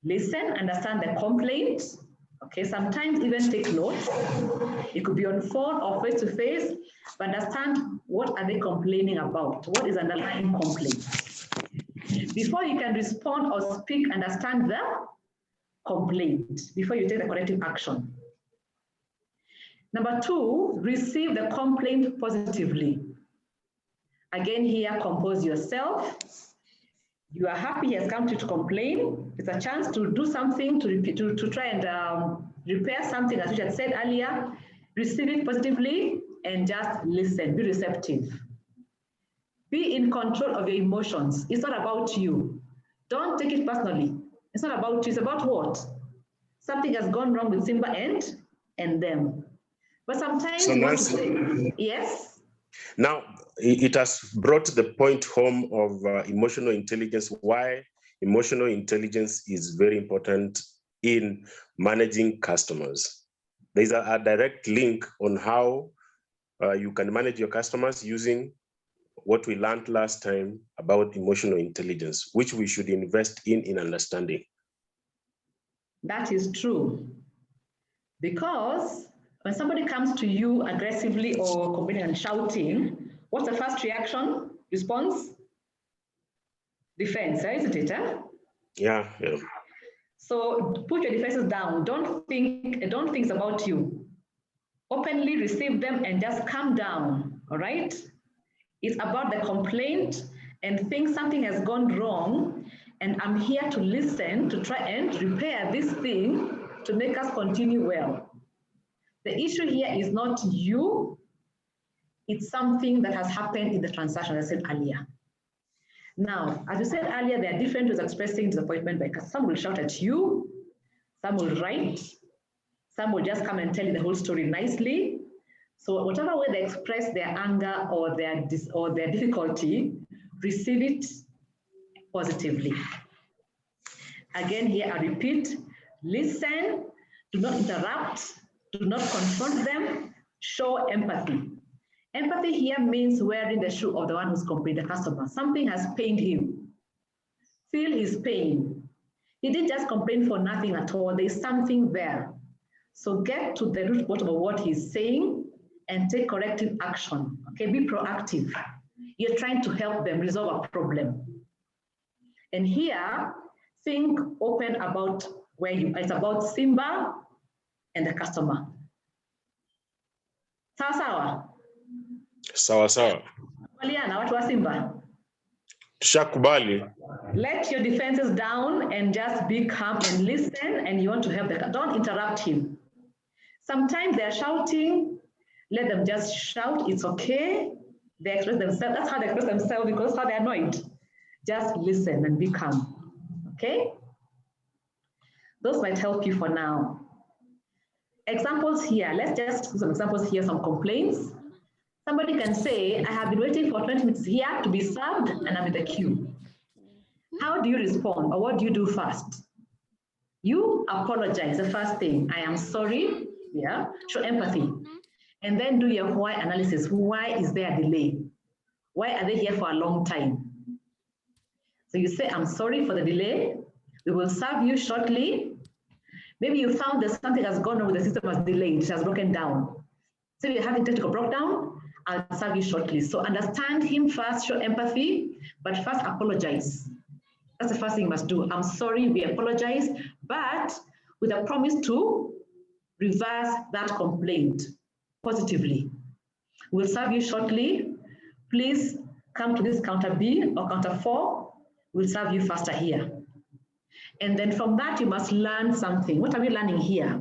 Listen, understand the complaint. Okay, sometimes even take notes. It could be on phone or face-to-face, but understand what are they complaining about? What is underlying complaint? Before you can respond or speak, understand the complaint before you take the corrective action. Number two, receive the complaint positively. Again here, compose yourself. You are happy he has come to complain. It's a chance to do something, to try and repair something, as we had said earlier. Receive it positively and just listen, be receptive. Be in control of your emotions. It's not about you. Don't take it personally. It's not about you, it's about what? Something has gone wrong with Simba and them. But sometimes, so Nancy, yes? Now, it has brought the point home of emotional intelligence, why emotional intelligence is very important in managing customers. There's a direct link on how you can manage your customers using what we learned last time about emotional intelligence, which we should invest in understanding. That is true. Because when somebody comes to you aggressively or complaining and shouting, what's the first reaction, response? Defense, isn't it? Yeah. So put your defenses down. Don't think it's about you. Openly receive them and just calm down, all right? It's about the complaint and think something has gone wrong, and I'm here to listen to try and repair this thing to make us continue well. The issue here is not you, it's something that has happened in the transaction, as I said earlier. Now, as you said earlier, there are different ways of expressing disappointment by customers. Some will shout at you, some will write, some will just come and tell you the whole story nicely. So whatever way they express their anger or their difficulty, receive it positively. Again, here I repeat, listen, do not interrupt, do not confront them, show empathy. Empathy here means wearing the shoe of the one who's complaining, the customer. Something has pained him. Feel his pain. He didn't just complain for nothing at all. There's something there. So get to the root bottom of what he's saying and take corrective action. Okay, be proactive. You're trying to help them resolve a problem. And here, think open about where you, it's about Simba and the customer. Sawa sawa? Sawa sawa. Kubaliana, watu wa Simba? Tushakubali. Let your defenses down and just be calm and listen, and you want to help the, don't interrupt him. Sometimes they're shouting, let them just shout, it's okay. They express themselves, that's how they express themselves because how they're annoyed. Just listen and be calm, okay? Those might help you for now. Examples here, let's just do some examples here, some complaints. Somebody can say, I have been waiting for 20 minutes here to be served and I'm in the queue. How do you respond or what do you do first? You apologize, the first thing. I am sorry, yeah, show empathy. And then do your why analysis. Why is there a delay? Why are they here for a long time? So you say, I'm sorry for the delay. We will serve you shortly. Maybe you found that something has gone wrong with the system, has delayed, it has broken down. So you're having technical breakdown, I'll serve you shortly. So understand him first, show empathy, but first apologize. That's the first thing you must do. I'm sorry, we apologize, but with a promise to reverse that complaint positively. We'll serve you shortly. Please come to this counter B or counter 4. We'll serve you faster here. And then from that, you must learn something. What are we learning here?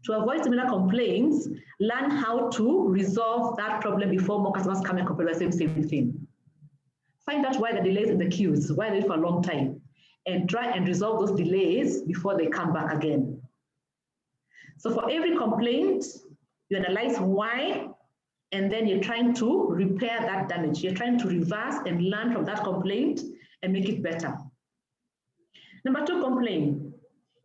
To avoid similar complaints, learn how to resolve that problem before more customers come and complain about the same thing. Find out why the delays in the queues, why they're for a long time, and try and resolve those delays before they come back again. So for every complaint, you analyze why, and then you're trying to repair that damage. You're trying to reverse and learn from that complaint and make it better. Number 2 complaint.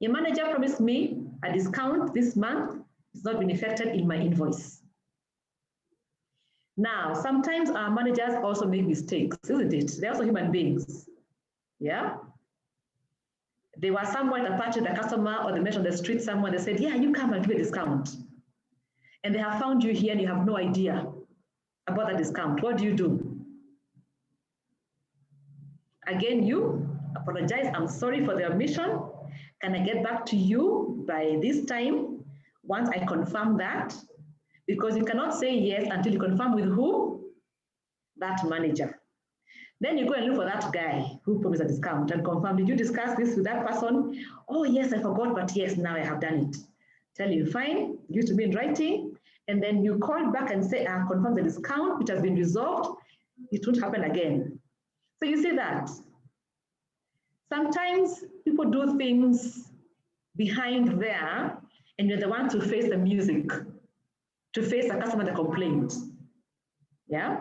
Your manager promised me a discount this month. It's not been affected in my invoice. Now, sometimes our managers also make mistakes, isn't it? They're also human beings. Yeah? They were somewhere at a party, the customer, or they met on the street somewhere, they said, yeah, you come and give a discount. And they have found you here and you have no idea about that discount. What do? Again, you apologize. I'm sorry for the omission. Can I get back to you by this time once I confirm that? Because you cannot say yes until you confirm with who? That manager. Then you go and look for that guy who promised a discount and confirm, did you discuss this with that person? Oh, yes, I forgot, but yes, now I have done it. Tell you, fine, give to me in writing, and then you call back and say, I confirm the discount, which has been resolved. It won't happen again. So you see that. Sometimes people do things behind there, and you're the one to face the music, to face the customer, the complaint. Yeah?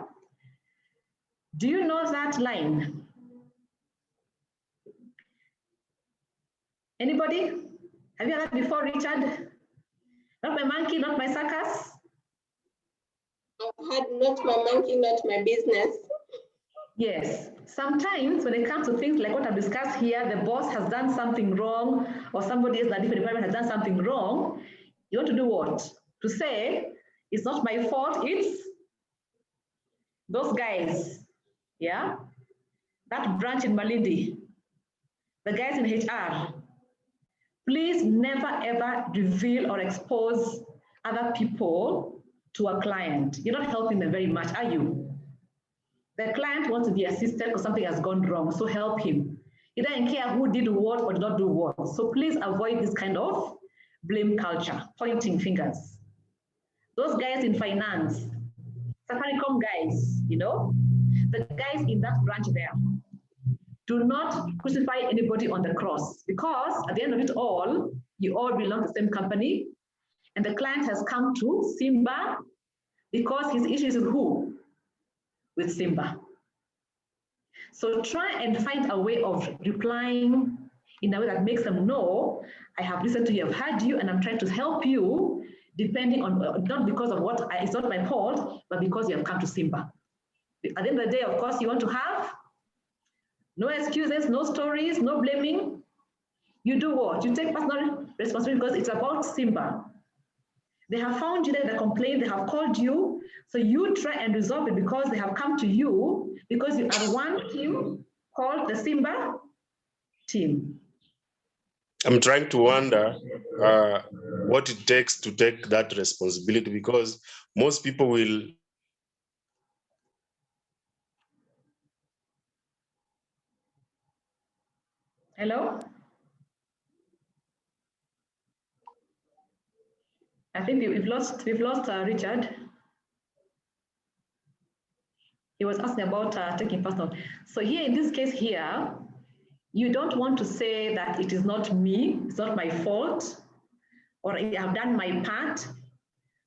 Do you know that line? Anybody? Have you heard that before, Richard? Not my monkey, not my circus? I've had not my monkey, not my business. Yes. Sometimes when it comes to things like what I've discussed here, the boss has done something wrong, or somebody else in a different department has done something wrong, you want to do what? To say, it's not my fault, it's those guys. Yeah? That branch in Malindi, the guys in HR. Please never ever reveal or expose other people to a client. You're not helping them very much, are you? The client wants to be assisted because something has gone wrong, so help him. He doesn't care who did what or did not do what. So please avoid this kind of blame culture, pointing fingers. Those guys in finance, Safaricom guys, you know, the guys in that branch there, do not crucify anybody on the cross, because at the end of it all, you all belong to the same company, and the client has come to Simba because his issue is with who? With Simba. So try and find a way of replying in a way that makes them know, I have listened to you, I've heard you, and I'm trying to help you depending on, not because of what, it's not my fault, but because you have come to Simba. At the end of the day, of course, you want to have no excuses, no stories, no blaming. You do what? You take personal responsibility because it's about Simba. They have found you, the complaint, they have called you, so you try and resolve it because they have come to you because you are one team called the Simba team. I'm trying to wonder what it takes to take that responsibility, because most people will. Hello? I think we've lost Richard. He was asking about taking personal. So here in this case here, you don't want to say that it is not me, it's not my fault, or I have done my part.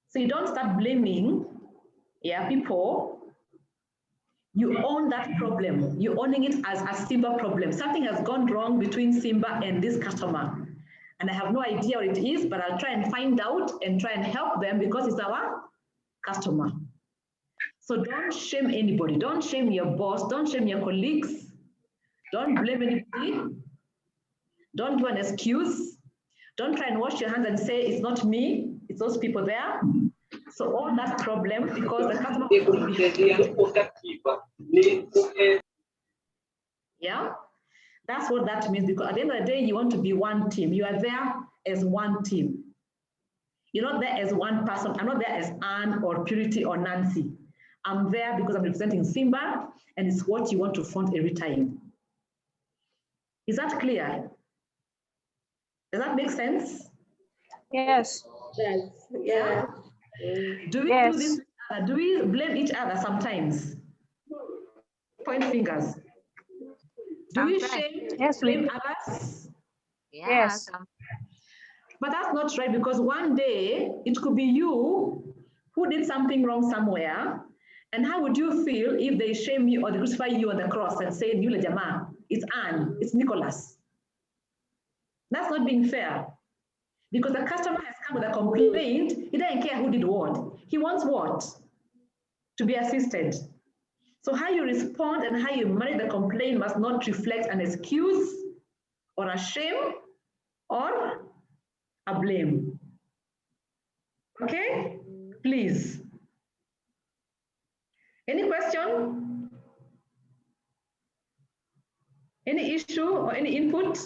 So you don't start blaming people. You own that problem. You're owning it as a Simba problem. Something has gone wrong between Simba and this customer. And I have no idea what it is, but I'll try and find out and try and help them because it's our customer. So don't shame anybody. Don't shame your boss. Don't shame your colleagues. Don't blame anybody. Don't do an excuse. Don't try and wash your hands and say, it's not me, it's those people there. So all that problem, because the customer yeah, that's what that means, because at the end of the day, you want to be one team. You are there as one team. You're not there as one person. I'm not there as Anne or Purity or Nancy. I'm there because I'm representing Simba, and it's what you want to front every time. Is that clear? Does that make sense? Yes. Yes. Yeah. Do we do this? Do we blame each other sometimes? Point fingers. Do we shame, blame others? Yes. But that's not right, because one day it could be you who did something wrong somewhere. And how would you feel if they shame you or they crucify you on the cross and say, Yule Jama, it's Anne, it's Nicholas? That's not being fair. Because the customer has come with a complaint, he doesn't care who did what. He wants what? To be assisted. So how you respond and how you manage the complaint must not reflect an excuse or a shame or a blame. Okay? Please. Any question? Any issue or any input?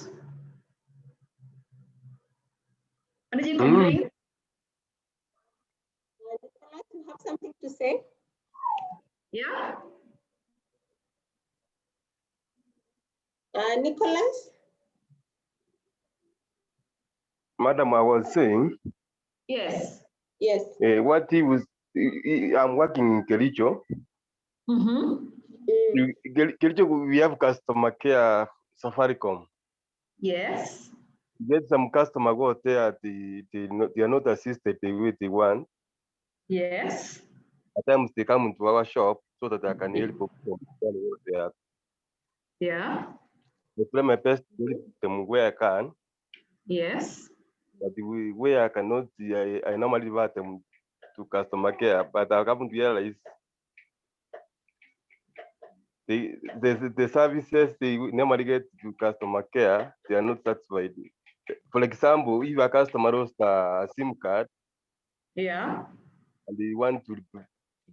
Any complaint? Nicolas, you have something to say? Yeah? Nicholas? Madam, I was saying. Yes. Yes. What he was, I'm working in Kericho. Kericho, we have customer care Safaricom. Yes. Get some customer go there, they are not assisted the way they want. Yes. At times they come into our shop so that I can help them. Yeah. I try my best to help them where I can. Yes. But the way I cannot, I normally invite them to customer care, but I haven't realized the services they normally get to customer care, they are not satisfied. For example, if a customer lost a SIM card, yeah, and they want to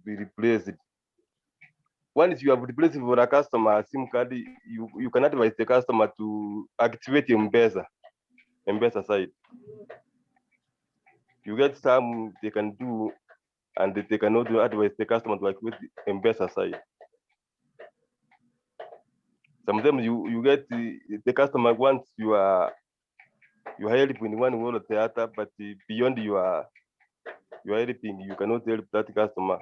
be replaced. Once you have replaced for a customer SIM card, you can advise the customer to activate M-Pesa side. You get some they can do, and they cannot advise the customer to activate M-Pesa side. Sometimes you get the customer wants your help in one way or the other, but beyond your helping, you cannot help that customer.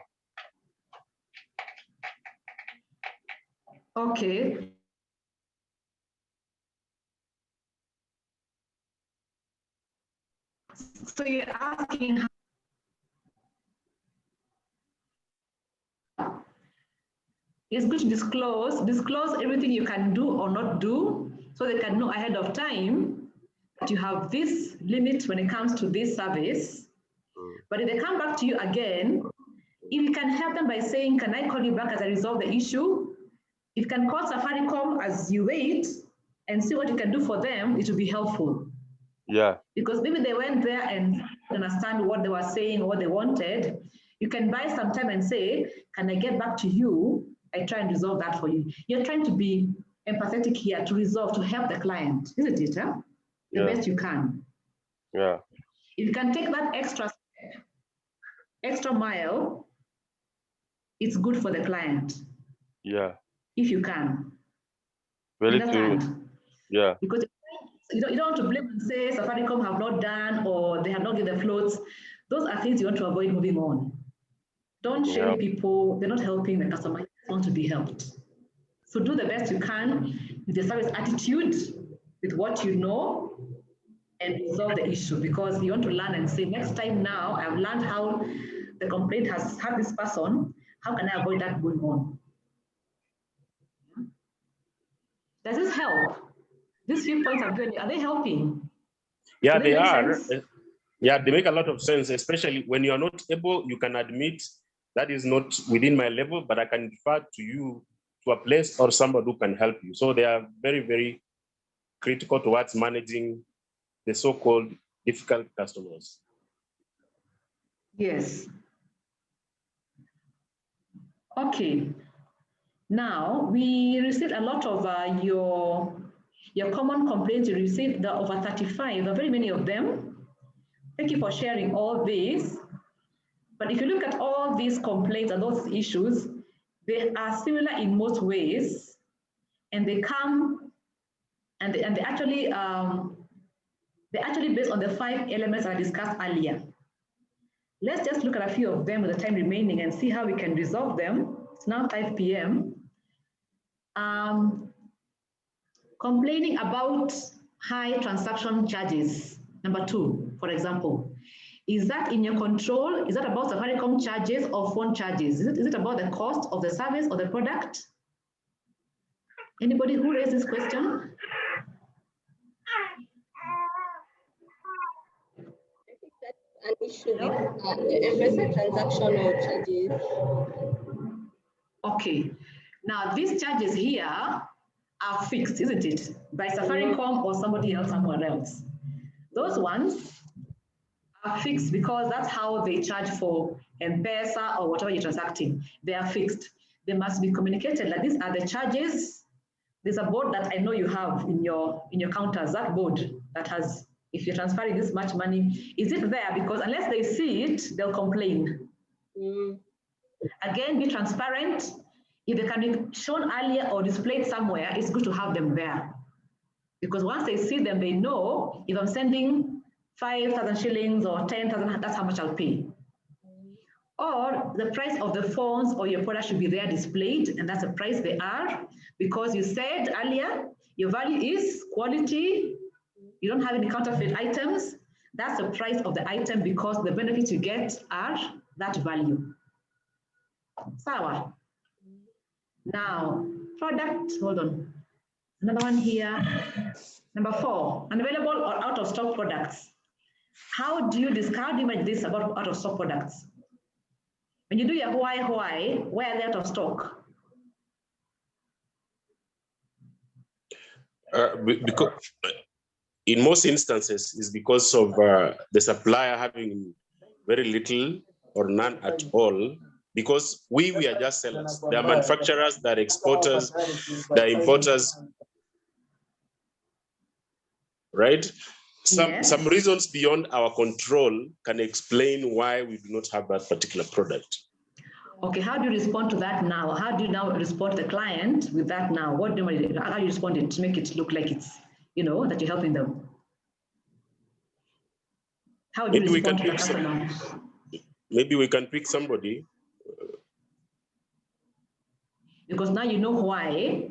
Okay. So you're asking it's good to disclose everything you can do or not do, so they can know ahead of time that you have this limit when it comes to this service. But if they come back to you again, if you can help them by saying, can I call you back as I resolve the issue? If you can call Safaricom as you wait and see what you can do for them, it will be helpful. Yeah. Because maybe they went there and understand what they were saying or what they wanted. You can buy some time and say, can I get back to you? I try and resolve that for you. You're trying to be empathetic here to resolve, to help the client, isn't it? Huh? The best you can. Yeah. If you can take that extra step, extra mile, it's good for the client. Yeah. If you can. Very true. Yeah. Because you don't want to blame and say Safaricom have not done or they have not given the floats. Those are things you want to avoid moving on. Don't shame people. They're not helping the customer. You want to be helped. So do the best you can with the service attitude, with what you know, and resolve the issue, because you want to learn and say, next time now, I've learned how the complaint has had this person. How can I avoid that going on? Does this help? These few points I've given you, are they helping? Yeah, they are. Yeah, they make a lot of sense, especially when you are not able, you can admit that is not within my level, but I can refer to you to a place or somebody who can help you. So they are very, very critical towards managing the so-called difficult customers. Yes. Okay. Now, we received a lot of your common complaints. You received the over 35, there are very many of them. Thank you for sharing all these. But if you look at all these complaints and those issues, they are similar in most ways, and they come and they actually based on the 5 elements I discussed earlier. Let's just look at a few of them with the time remaining and see how we can resolve them. It's now 5 p.m. Complaining about high transaction charges, number 2, for example. Is that in your control? Is that about Safaricom charges or phone charges? Is it about the cost of the service or the product? Anybody who raised this question? I think that's an issue with the transaction or charges. Okay. Now, these charges here are fixed, isn't it? By Safaricom or somebody else somewhere else. Those ones are fixed because that's how they charge for M-Pesa or whatever you're transacting. They are fixed. They must be communicated like these are the charges. There's a board that I know you have in your counters, that board that has, if you're transferring this much money, is it there? Because unless they see it, they'll complain. Again, be transparent. If they can be shown earlier or displayed somewhere, it's good to have them there. Because once they see them, they know if I'm sending 5,000 shillings or 10,000, that's how much I'll pay. Or the price of the phones or your product should be there displayed, and that's the price they are. Because you said earlier, your value is quality, you don't have any counterfeit items, that's the price of the item because the benefits you get are that value. Sawa. Now, product, hold on. Another one here. Number 4, unavailable or out of stock products. How do you manage this about out of stock products? When you do your why, where are they out of stock? Because in most instances, it's because of the supplier having very little or none at all. Because we are just sellers. They are manufacturers, they are exporters, they are importers, right? Some reasons beyond our control can explain why we do not have that particular product. Okay, how do you respond to that now? How do you now respond to the client with that now? How do you respond to make it look like it's, that you're helping them? How do you respond to the customer? Maybe we can pick somebody. Because now you know why.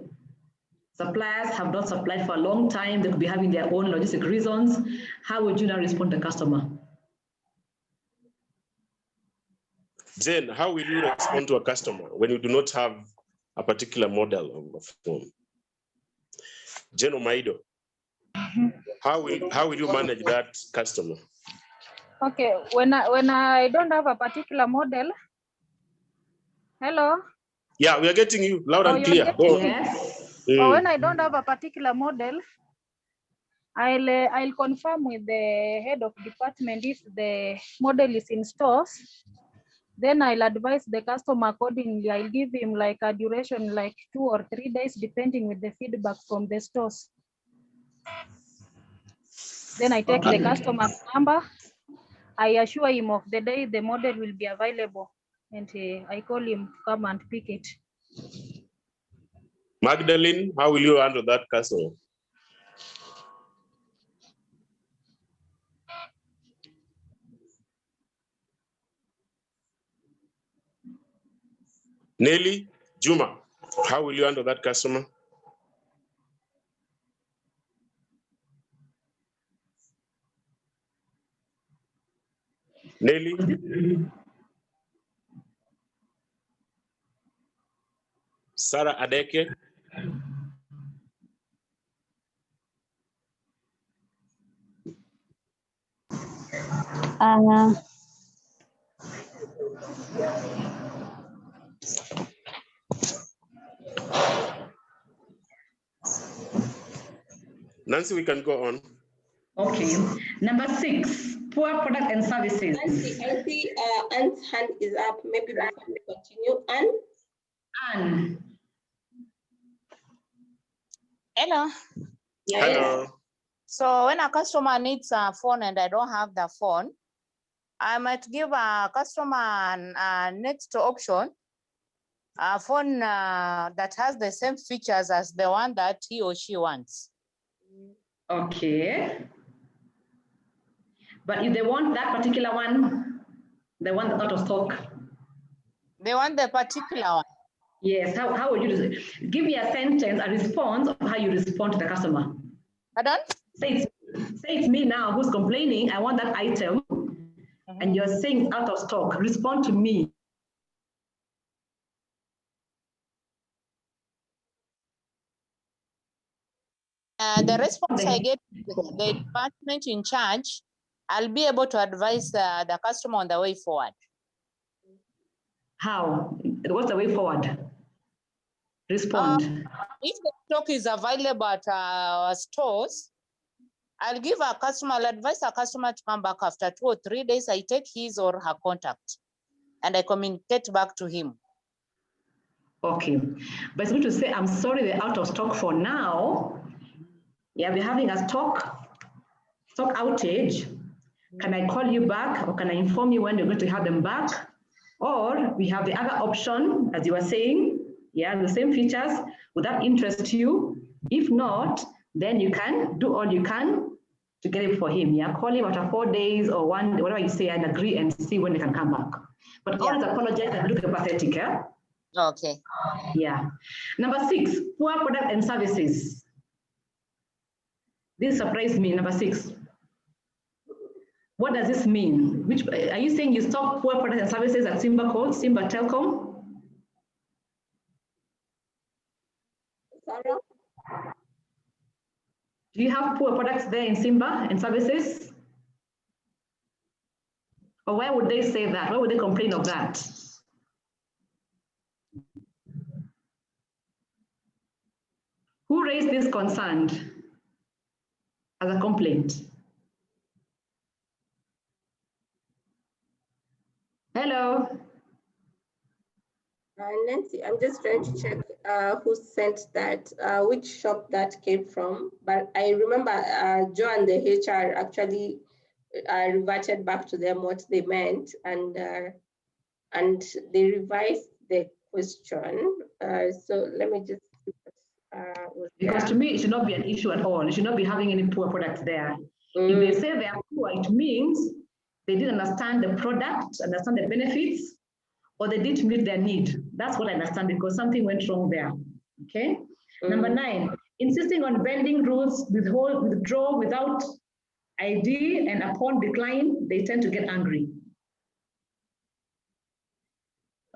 Suppliers have not supplied for a long time. They could be having their own logistic reasons. How would you now respond to the customer? Jen, how will you respond to a customer when you do not have a particular model of phone? Jen Omaido, how will you manage that customer? Okay, when I don't have a particular model. Hello. Yeah, we are getting you loud and you're clear. getting me? Mm. When I don't have a particular model, I'll confirm with the head of department if the model is in stores. Then I'll advise the customer accordingly. I'll give him like a duration like 2 or 3 days, depending with the feedback from the stores. Then I take the customer's number. I assure him of the day the model will be available, and I call him to come and pick it. Magdalene, how will you handle that customer? Nelly, Juma, how will you handle that customer? Nelly? Sarah Adeke? Nancy, we can go on. Okay. Number 6, poor product and services. Nancy, I see Anne's hand is up. Maybe before we continue, Anne? Hello. Yes. Hello. So when a customer needs a phone and I don't have the phone, I might give a customer a next option, a phone that has the same features as the one that he or she wants. Okay. But if they want that particular one, they want out of stock. They want the particular one. Yes, how would you do it? Give me a sentence, a response of how you respond to the customer. Pardon? Say it's me now who's complaining, I want that item, and you're saying it's out of stock. Respond to me. The response I get the department in charge, I'll be able to advise the customer on the way forward. How? What's the way forward? Respond. If the stock is available at our stores, I'll advise a customer to come back after 2 or 3 days. I take his or her contact and I communicate back to him. Okay, but it's good to say, I'm sorry, they're out of stock for now. Yeah, we're having a stock outage. Can I call you back, or can I inform you when you're going to have them back? Or we have the other option, as you were saying, yeah, the same features. Would that interest you? If not, then you can do all you can to get it for him. Yeah, call him after 4 days or 1 day, whatever you say, and agree and see when they can come back. But always apologize and look pathetic, yeah? Okay. Yeah. Number 6, poor product and services. This surprised me, number 6. What does this mean? Which are you saying you stop poor products and services at Simba Telecom? Sarah? Do you have poor products there in Simba and services? Or why would they say that? Why would they complain of that? Who raised this concern as a complaint? Hello. Nancy, I'm just trying to check who sent that, which shop that came from. But I remember Joe and the HR actually reverted back to them what they meant, and they revised the question. So let me just. Because to me, it should not be an issue at all. It should not be having any poor products there. If they say they are poor, it means they didn't understand the product, understand the benefits, or they didn't meet their need. That's what I understand, because something went wrong there. Okay. Number 9, insisting on bending rules, withdraw without ID, and upon decline, they tend to get angry.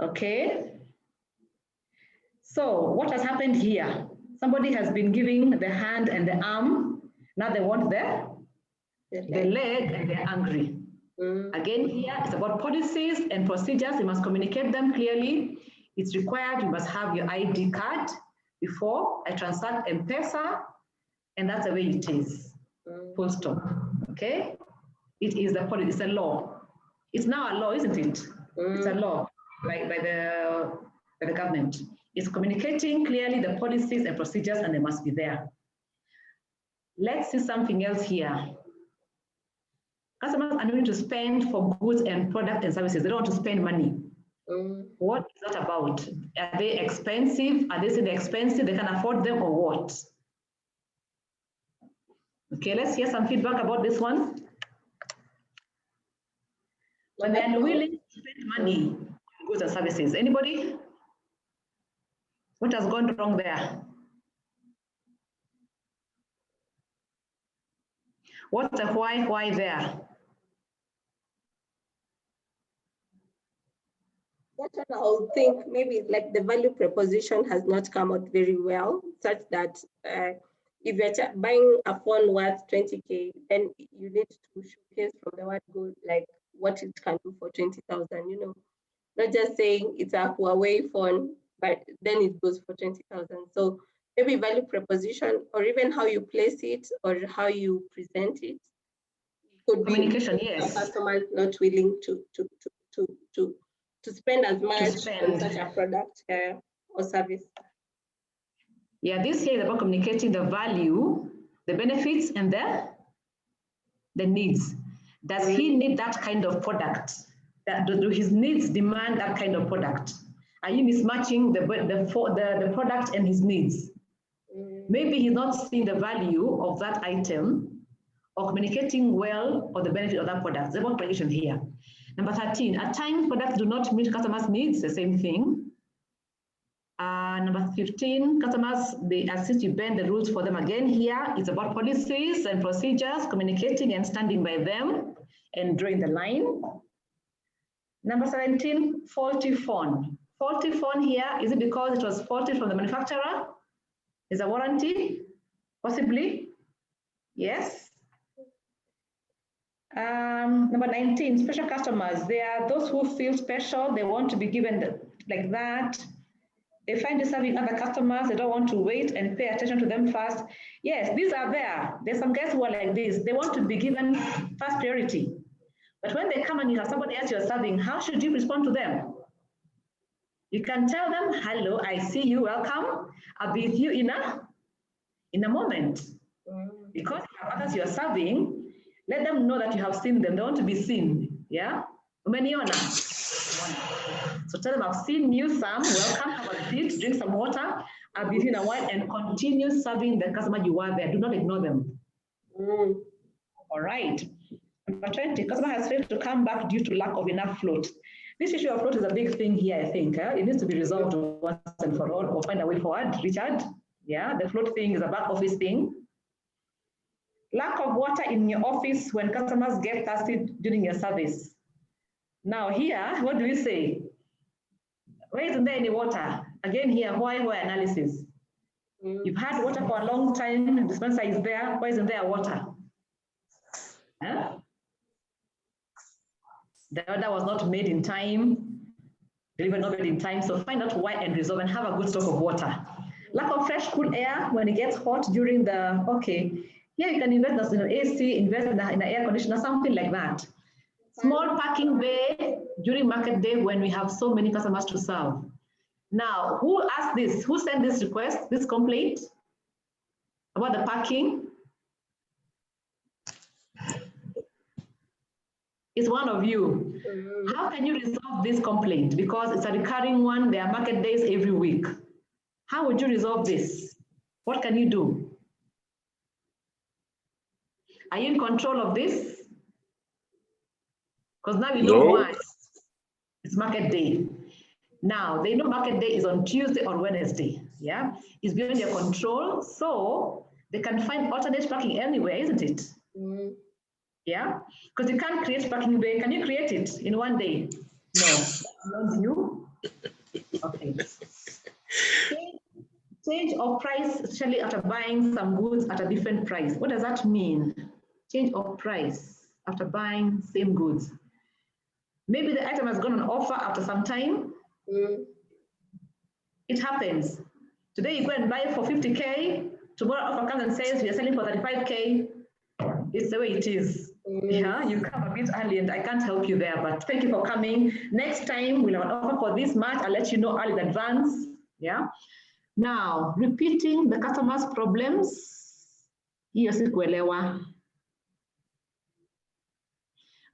Okay. So what has happened here? Somebody has been giving the hand and the arm. Now they want the leg, and they're angry. Again, here it's about policies and procedures. You must communicate them clearly. It's required, you must have your ID card before I transact M-Pesa, and that's the way it is, full stop, okay? It is the policy, it's a law. It's now a law, isn't it? It's a law by the government. It's communicating clearly the policies and procedures, and they must be there. Let's see something else here. Customers are going to spend for goods and products and services. They don't want to spend money. What is that about? Are they expensive? Are they saying they're expensive? They can afford them or what? Okay, let's hear some feedback about this one. When they are willing to spend money on goods and services. Anybody? What has gone wrong there? What's the why there? That one I would think maybe like the value proposition has not come out very well, such that if you're buying a phone worth 20K, then you need to showcase from the word go, like what it can do for 20,000, you know, not just saying it's a Huawei phone, but then it goes for 20,000. So maybe value proposition, or even how you place it or how you present it, could be communication, yes. Customers not willing to spend as much on such a product or service. Yeah, this here is about communicating the value, the benefits, and the needs. Does he need that kind of product? Do his needs demand that kind of product? Are you mismatching the product and his needs? Maybe he's not seeing the value of that item or communicating well or the benefit of that product. There's one communication here. Number 13, at times products do not meet customers' needs, the same thing. Number 15, customers, they assist you bend the rules for them. Again, here it's about policies and procedures, communicating and standing by them and drawing the line. Number 17, faulty phone. Faulty phone here, is it because it was faulty from the manufacturer? Is a warranty? Possibly, yes. Number 19, special customers. They are those who feel special. They want to be given like that. They find you serving other customers. They don't want to wait and pay attention to them first. Yes, these are there. There's some guys who are like this. They want to be given first priority. But when they come and you have somebody else you're serving, how should you respond to them? You can tell them, hello, I see you, welcome. I'll be with you in a moment. Because you have others you're serving, let them know that you have seen them. They want to be seen. Yeah? So tell them, I've seen you, Sam. Welcome, have a seat, drink some water. I'll be here in a while, and continue serving the customer you are there. Do not ignore them. All right. Number 20, customer has failed to come back due to lack of enough float. This issue of float is a big thing here, I think. It needs to be resolved once and for all, or find a way forward. Richard? Yeah, the float thing is a back office thing. Lack of water in your office when customers get thirsty during your service. Now here, what do we say? Why isn't there any water? Again here, why analysis? You've had water for a long time, the dispenser is there, why isn't there water? Huh? The order was not made in time, delivered not made in time, so find out why and resolve and have a good stock of water. Lack of fresh, cool air when it gets hot during the, okay, here you can invest in an AC, invest in an air conditioner, something like that. Small parking bay during market day when we have so many customers to serve. Now, who asked this? Who sent this request, this complaint about the parking? It's one of you. How can you resolve this complaint? Because it's a recurring one, there are market days every week. How would you resolve this? What can you do? Are you in control of this? Because now you know why. It's market day. Now, they know market day is on Tuesday or Wednesday. Yeah, it's beyond your control. So they can find alternate parking anywhere, isn't it? Yeah, because you can't create parking bay. Can you create it in one day? No, not you. Okay. Change of price, especially after buying some goods at a different price. What does that mean? Change of price. after buying same goods. Maybe the item has gone on offer after some time. It happens. Today you go and buy it for 50K, tomorrow offer comes and says we are selling for 35K. It's the way it is. Yeah, you come a bit early and I can't help you there, but thank you for coming. Next time we'll have an offer for this much. I'll let you know early in advance. Yeah. Now, repeating the customer's problems. Hiyo si kuelewa.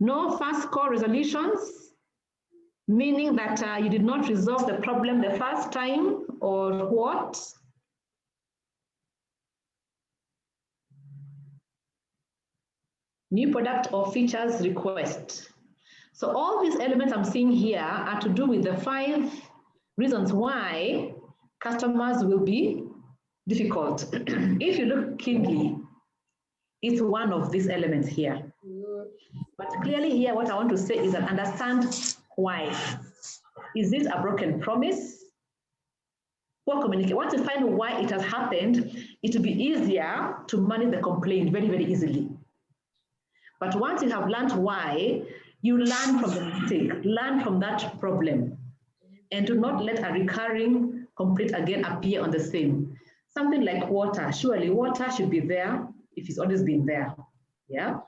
No fast call resolutions, meaning that you did not resolve the problem the first time, or what? New product or features request. So all these elements I'm seeing here are to do with the 5 reasons why customers will be difficult. If you look keenly, it's one of these elements here. But clearly here, what I want to say is that understand why. Is it a broken promise? Poor communication. Once you find why it has happened, it will be easier to manage the complaint very, very easily. But once you have learned why, you learn from the mistake, learn from that problem, and do not let a recurring complaint again appear on the same. Something like water. Surely water should be there if it's always been there. Yeah.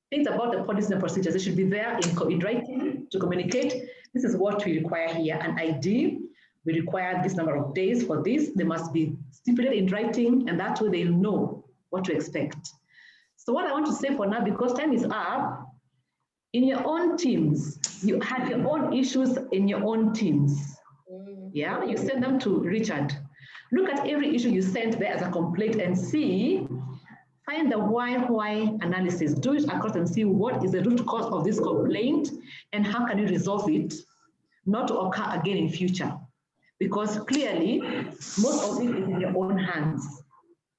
Things about the policies and procedures, they should be there in writing to communicate. This is what we require here. An ID, we require this number of days for this. They must be stipulated in writing, and that way they'll know what to expect. So what I want to say for now, because time is up, in your own teams, you have your own issues in your own teams. Yeah, you send them to Richard. Look at every issue you send there as a complaint and see, find the why analysis. Do it across and see what is the root cause of this complaint and how can you resolve it not to occur again in future. Because clearly, most of it is in your own hands.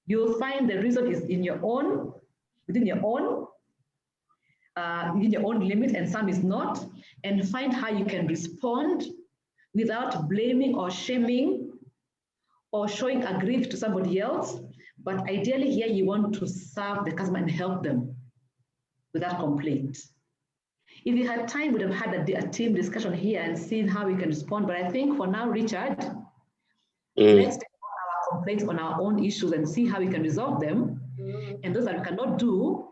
You'll find the reason is in your own, within your own limit, and some is not, and find how you can respond without blaming or shaming or showing a grief to somebody else. But ideally here, you want to serve the customer and help them with that complaint. If you had time, we would have had a team discussion here and seen how we can respond. But I think for now, Richard, let's take our complaints on our own issues and see how we can resolve them. And those that we cannot do,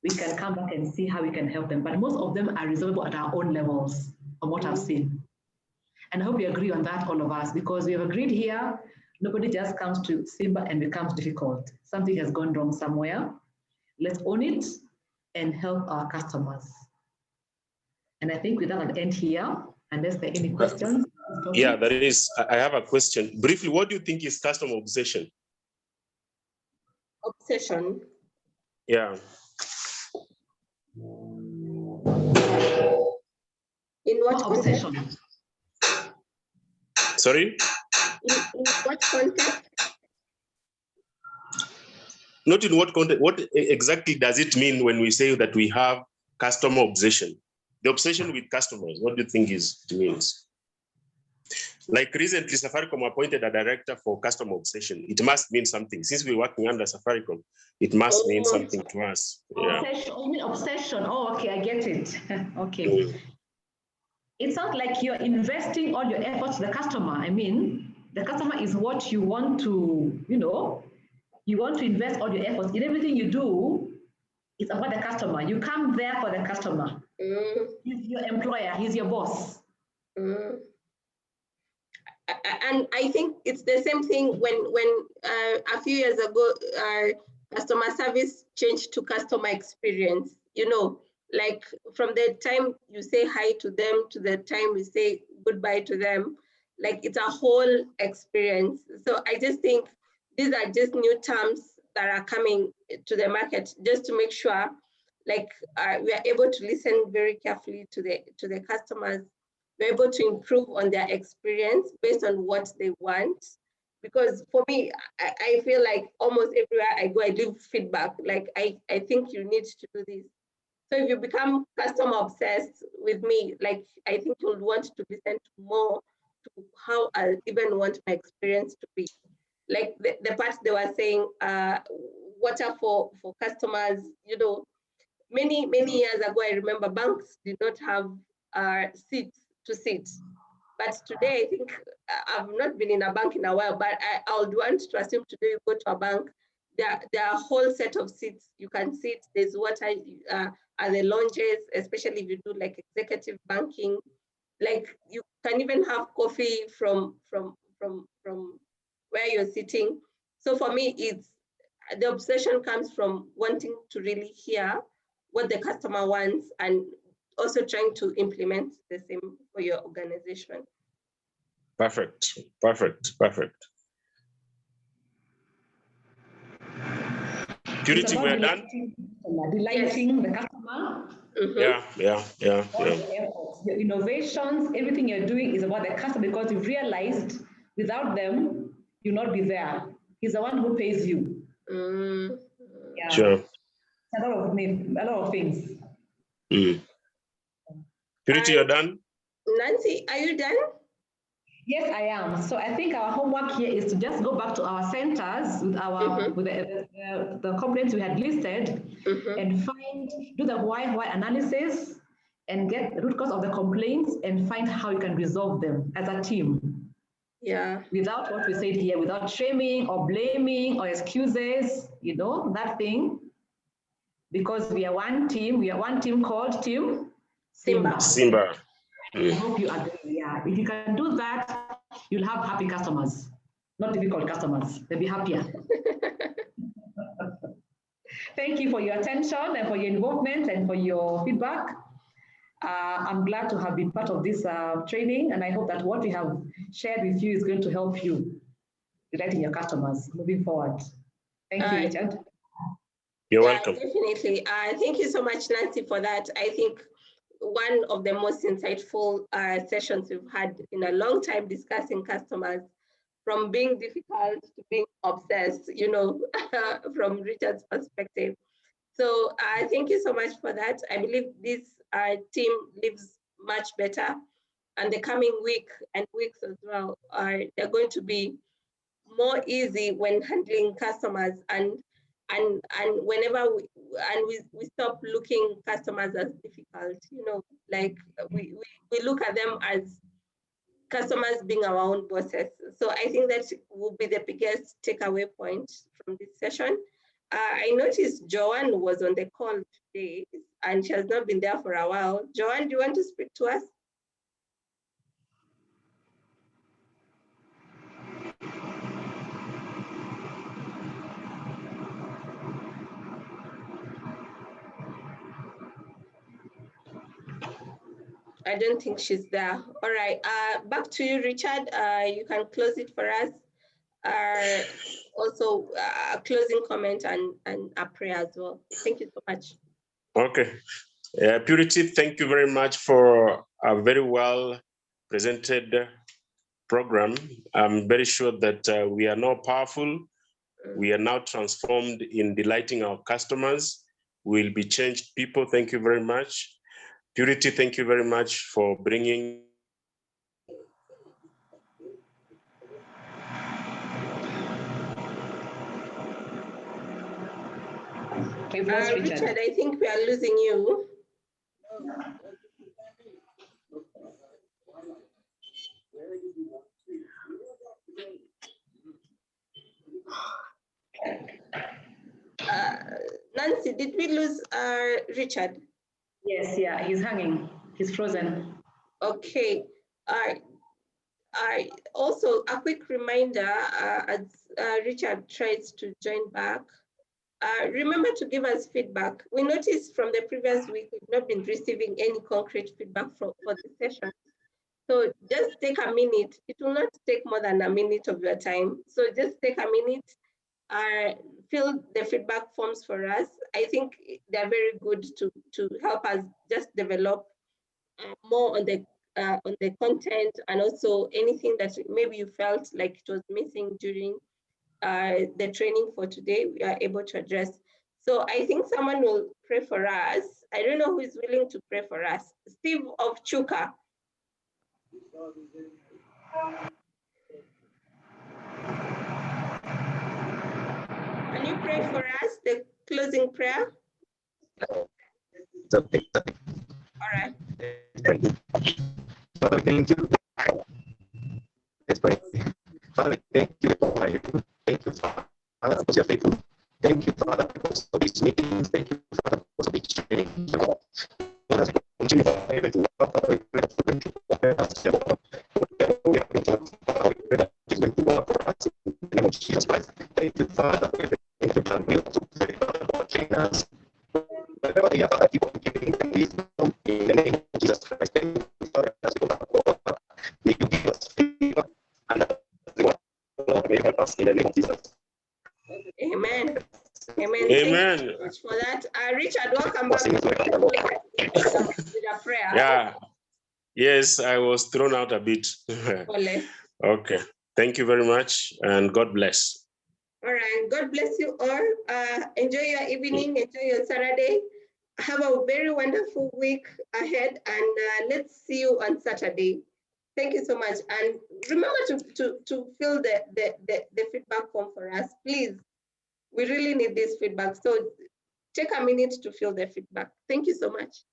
we can come back and see how we can help them. But most of them are resolvable at our own levels from what I've seen. And I hope you agree on that, all of us, because we have agreed here, nobody just comes to Simba and becomes difficult. Something has gone wrong somewhere. Let's own it and help our customers. And I think with that, I'll end here, unless there are any questions. Yeah, there is. I have a question. Briefly, what do you think is customer obsession? Obsession? Yeah. In what obsession? Sorry? In what context? Not in what context. What exactly does it mean when we say that we have customer obsession? The obsession with customers, what do you think it means? Like recently, Safaricom appointed a director for customer obsession. It must mean something. Since we're working under Safaricom, it must mean something to us. Yeah. Obsession, you mean obsession? Oh, okay, I get it. Okay. It sounds like you're investing all your efforts to the customer. I mean, the customer is what you want to, you want to invest all your efforts in everything you do. It's about the customer. You come there for the customer. He's your employer. He's your boss. And I think it's the same thing when a few years ago, customer service changed to customer experience. Like from the time you say hi to them to the time we say goodbye to them, like it's a whole experience. So I just think these are just new terms that are coming to the market just to make sure like we are able to listen very carefully to the customers. We're able to improve on their experience based on what they want. Because for me, I feel like almost everywhere I go, I leave feedback. Like, I think you need to do this. So if you become customer obsessed with me, like, I think you'll want to listen to more to how I even want my experience to be. Like the part they were saying, water for customers, many years ago, I remember banks did not have seats to sit. But today, I think I've not been in a bank in a while, but I would want to assume today you go to a bank, there are a whole set of seats you can sit. There's what are the lounges, especially if you do like executive banking. Like you can even have coffee from where you're sitting. So for me, it's the obsession comes from wanting to really hear what the customer wants and also trying to implement the same for your organization. Perfect. Purity, we're done. Delighting the customer. Yeah. All the efforts, your innovations, everything you're doing is about the customer because you've realized without them, you'll not be there. He's the one who pays you. Yeah. Sure. A lot of things. Purity, you're done? Nancy, are you done? Yes, I am. So I think our homework here is to just go back to our centers with our with the complaints we had listed and do the why analysis and get the root cause of the complaints and find how you can resolve them as a team. Yeah. Without what we said here, without shaming or blaming or excuses, you know, that thing. Because we are one team called Team Simba. I hope you agree. Yeah, if you can do that, you'll have happy customers, not difficult customers. They'll be happier. Thank you for your attention and for your involvement and for your feedback. I'm glad to have been part of this training, and I hope that what we have shared with you is going to help you delighting your customers moving forward. Thank you, Richard. You're welcome. Definitely. Thank you so much, Nancy, for that. I think one of the most insightful sessions we've had in a long time discussing customers, from being difficult to being obsessed, you know, from Richard's perspective. So thank you so much for that. I believe this team lives much better, and the coming week and weeks as well they're going to be more easy when handling customers and whenever we stop looking customers as difficult, you know, like we look at them as customers being our own bosses. So I think that will be the biggest takeaway point from this session. I noticed Joanne was on the call today and she has not been there for a while. Joanne, do you want to speak to us? I don't think she's there. All right, back to you, Richard. You can close it for us. Also, a closing comment and a prayer as well. Thank you so much. Okay. Purity, thank you very much for a very well presented program. I'm very sure that we are now powerful. We are now transformed in delighting our customers. We'll be changed people. Thank you very much. Purity, thank you very much for bringing. Richard, I think we are losing you. Nancy, did we lose Richard? Yes, yeah, he's hanging. He's frozen. Okay. Also, a quick reminder as Richard tries to join back. Remember to give us feedback. We noticed from the previous week we've not been receiving any concrete feedback for the session. So just take a minute. It will not take more than a minute of your time. So just take a minute, fill the feedback forms for us. I think they're very good to help us just develop more on the content, and also anything that maybe you felt like it was missing during the training for today, we are able to address. So I think someone will pray for us. I don't know who is willing to pray for us. Steve of Chuka. Can you pray for us, the closing prayer? okay. All right. Father, thank you. Let's pray. Father, thank you for life. Thank you, Father, because you're faithful. Thank you, Father, because of these meetings. Thank you, Father, because of these trainings. Let us continue to pray to Father, we pray that you're going to prepare us, Jehovah. Whatever we are going to do, Father, we pray that you're going to work for us in the name of Jesus Christ. Thank you, Father, for everything you've done. We also pray, Father, for trainers. Whatever they are, Father, keep on giving them wisdom in the name of Jesus Christ. Thank you, Father, as we go back. May you give us favor and Lord, may help us in the name of Jesus. Amen. Amen. Amen. Thank you so much for that. Richard, welcome back. With a prayer. Yeah. Yes, I was thrown out a bit. Okay. Thank you very much, and God bless. All right. God bless you all. Enjoy your evening. Enjoy your Saturday. Have a very wonderful week ahead, and let's see you on Saturday. Thank you so much. And remember to fill the feedback form for us, please. We really need this feedback. So take a minute to fill the feedback. Thank you so much.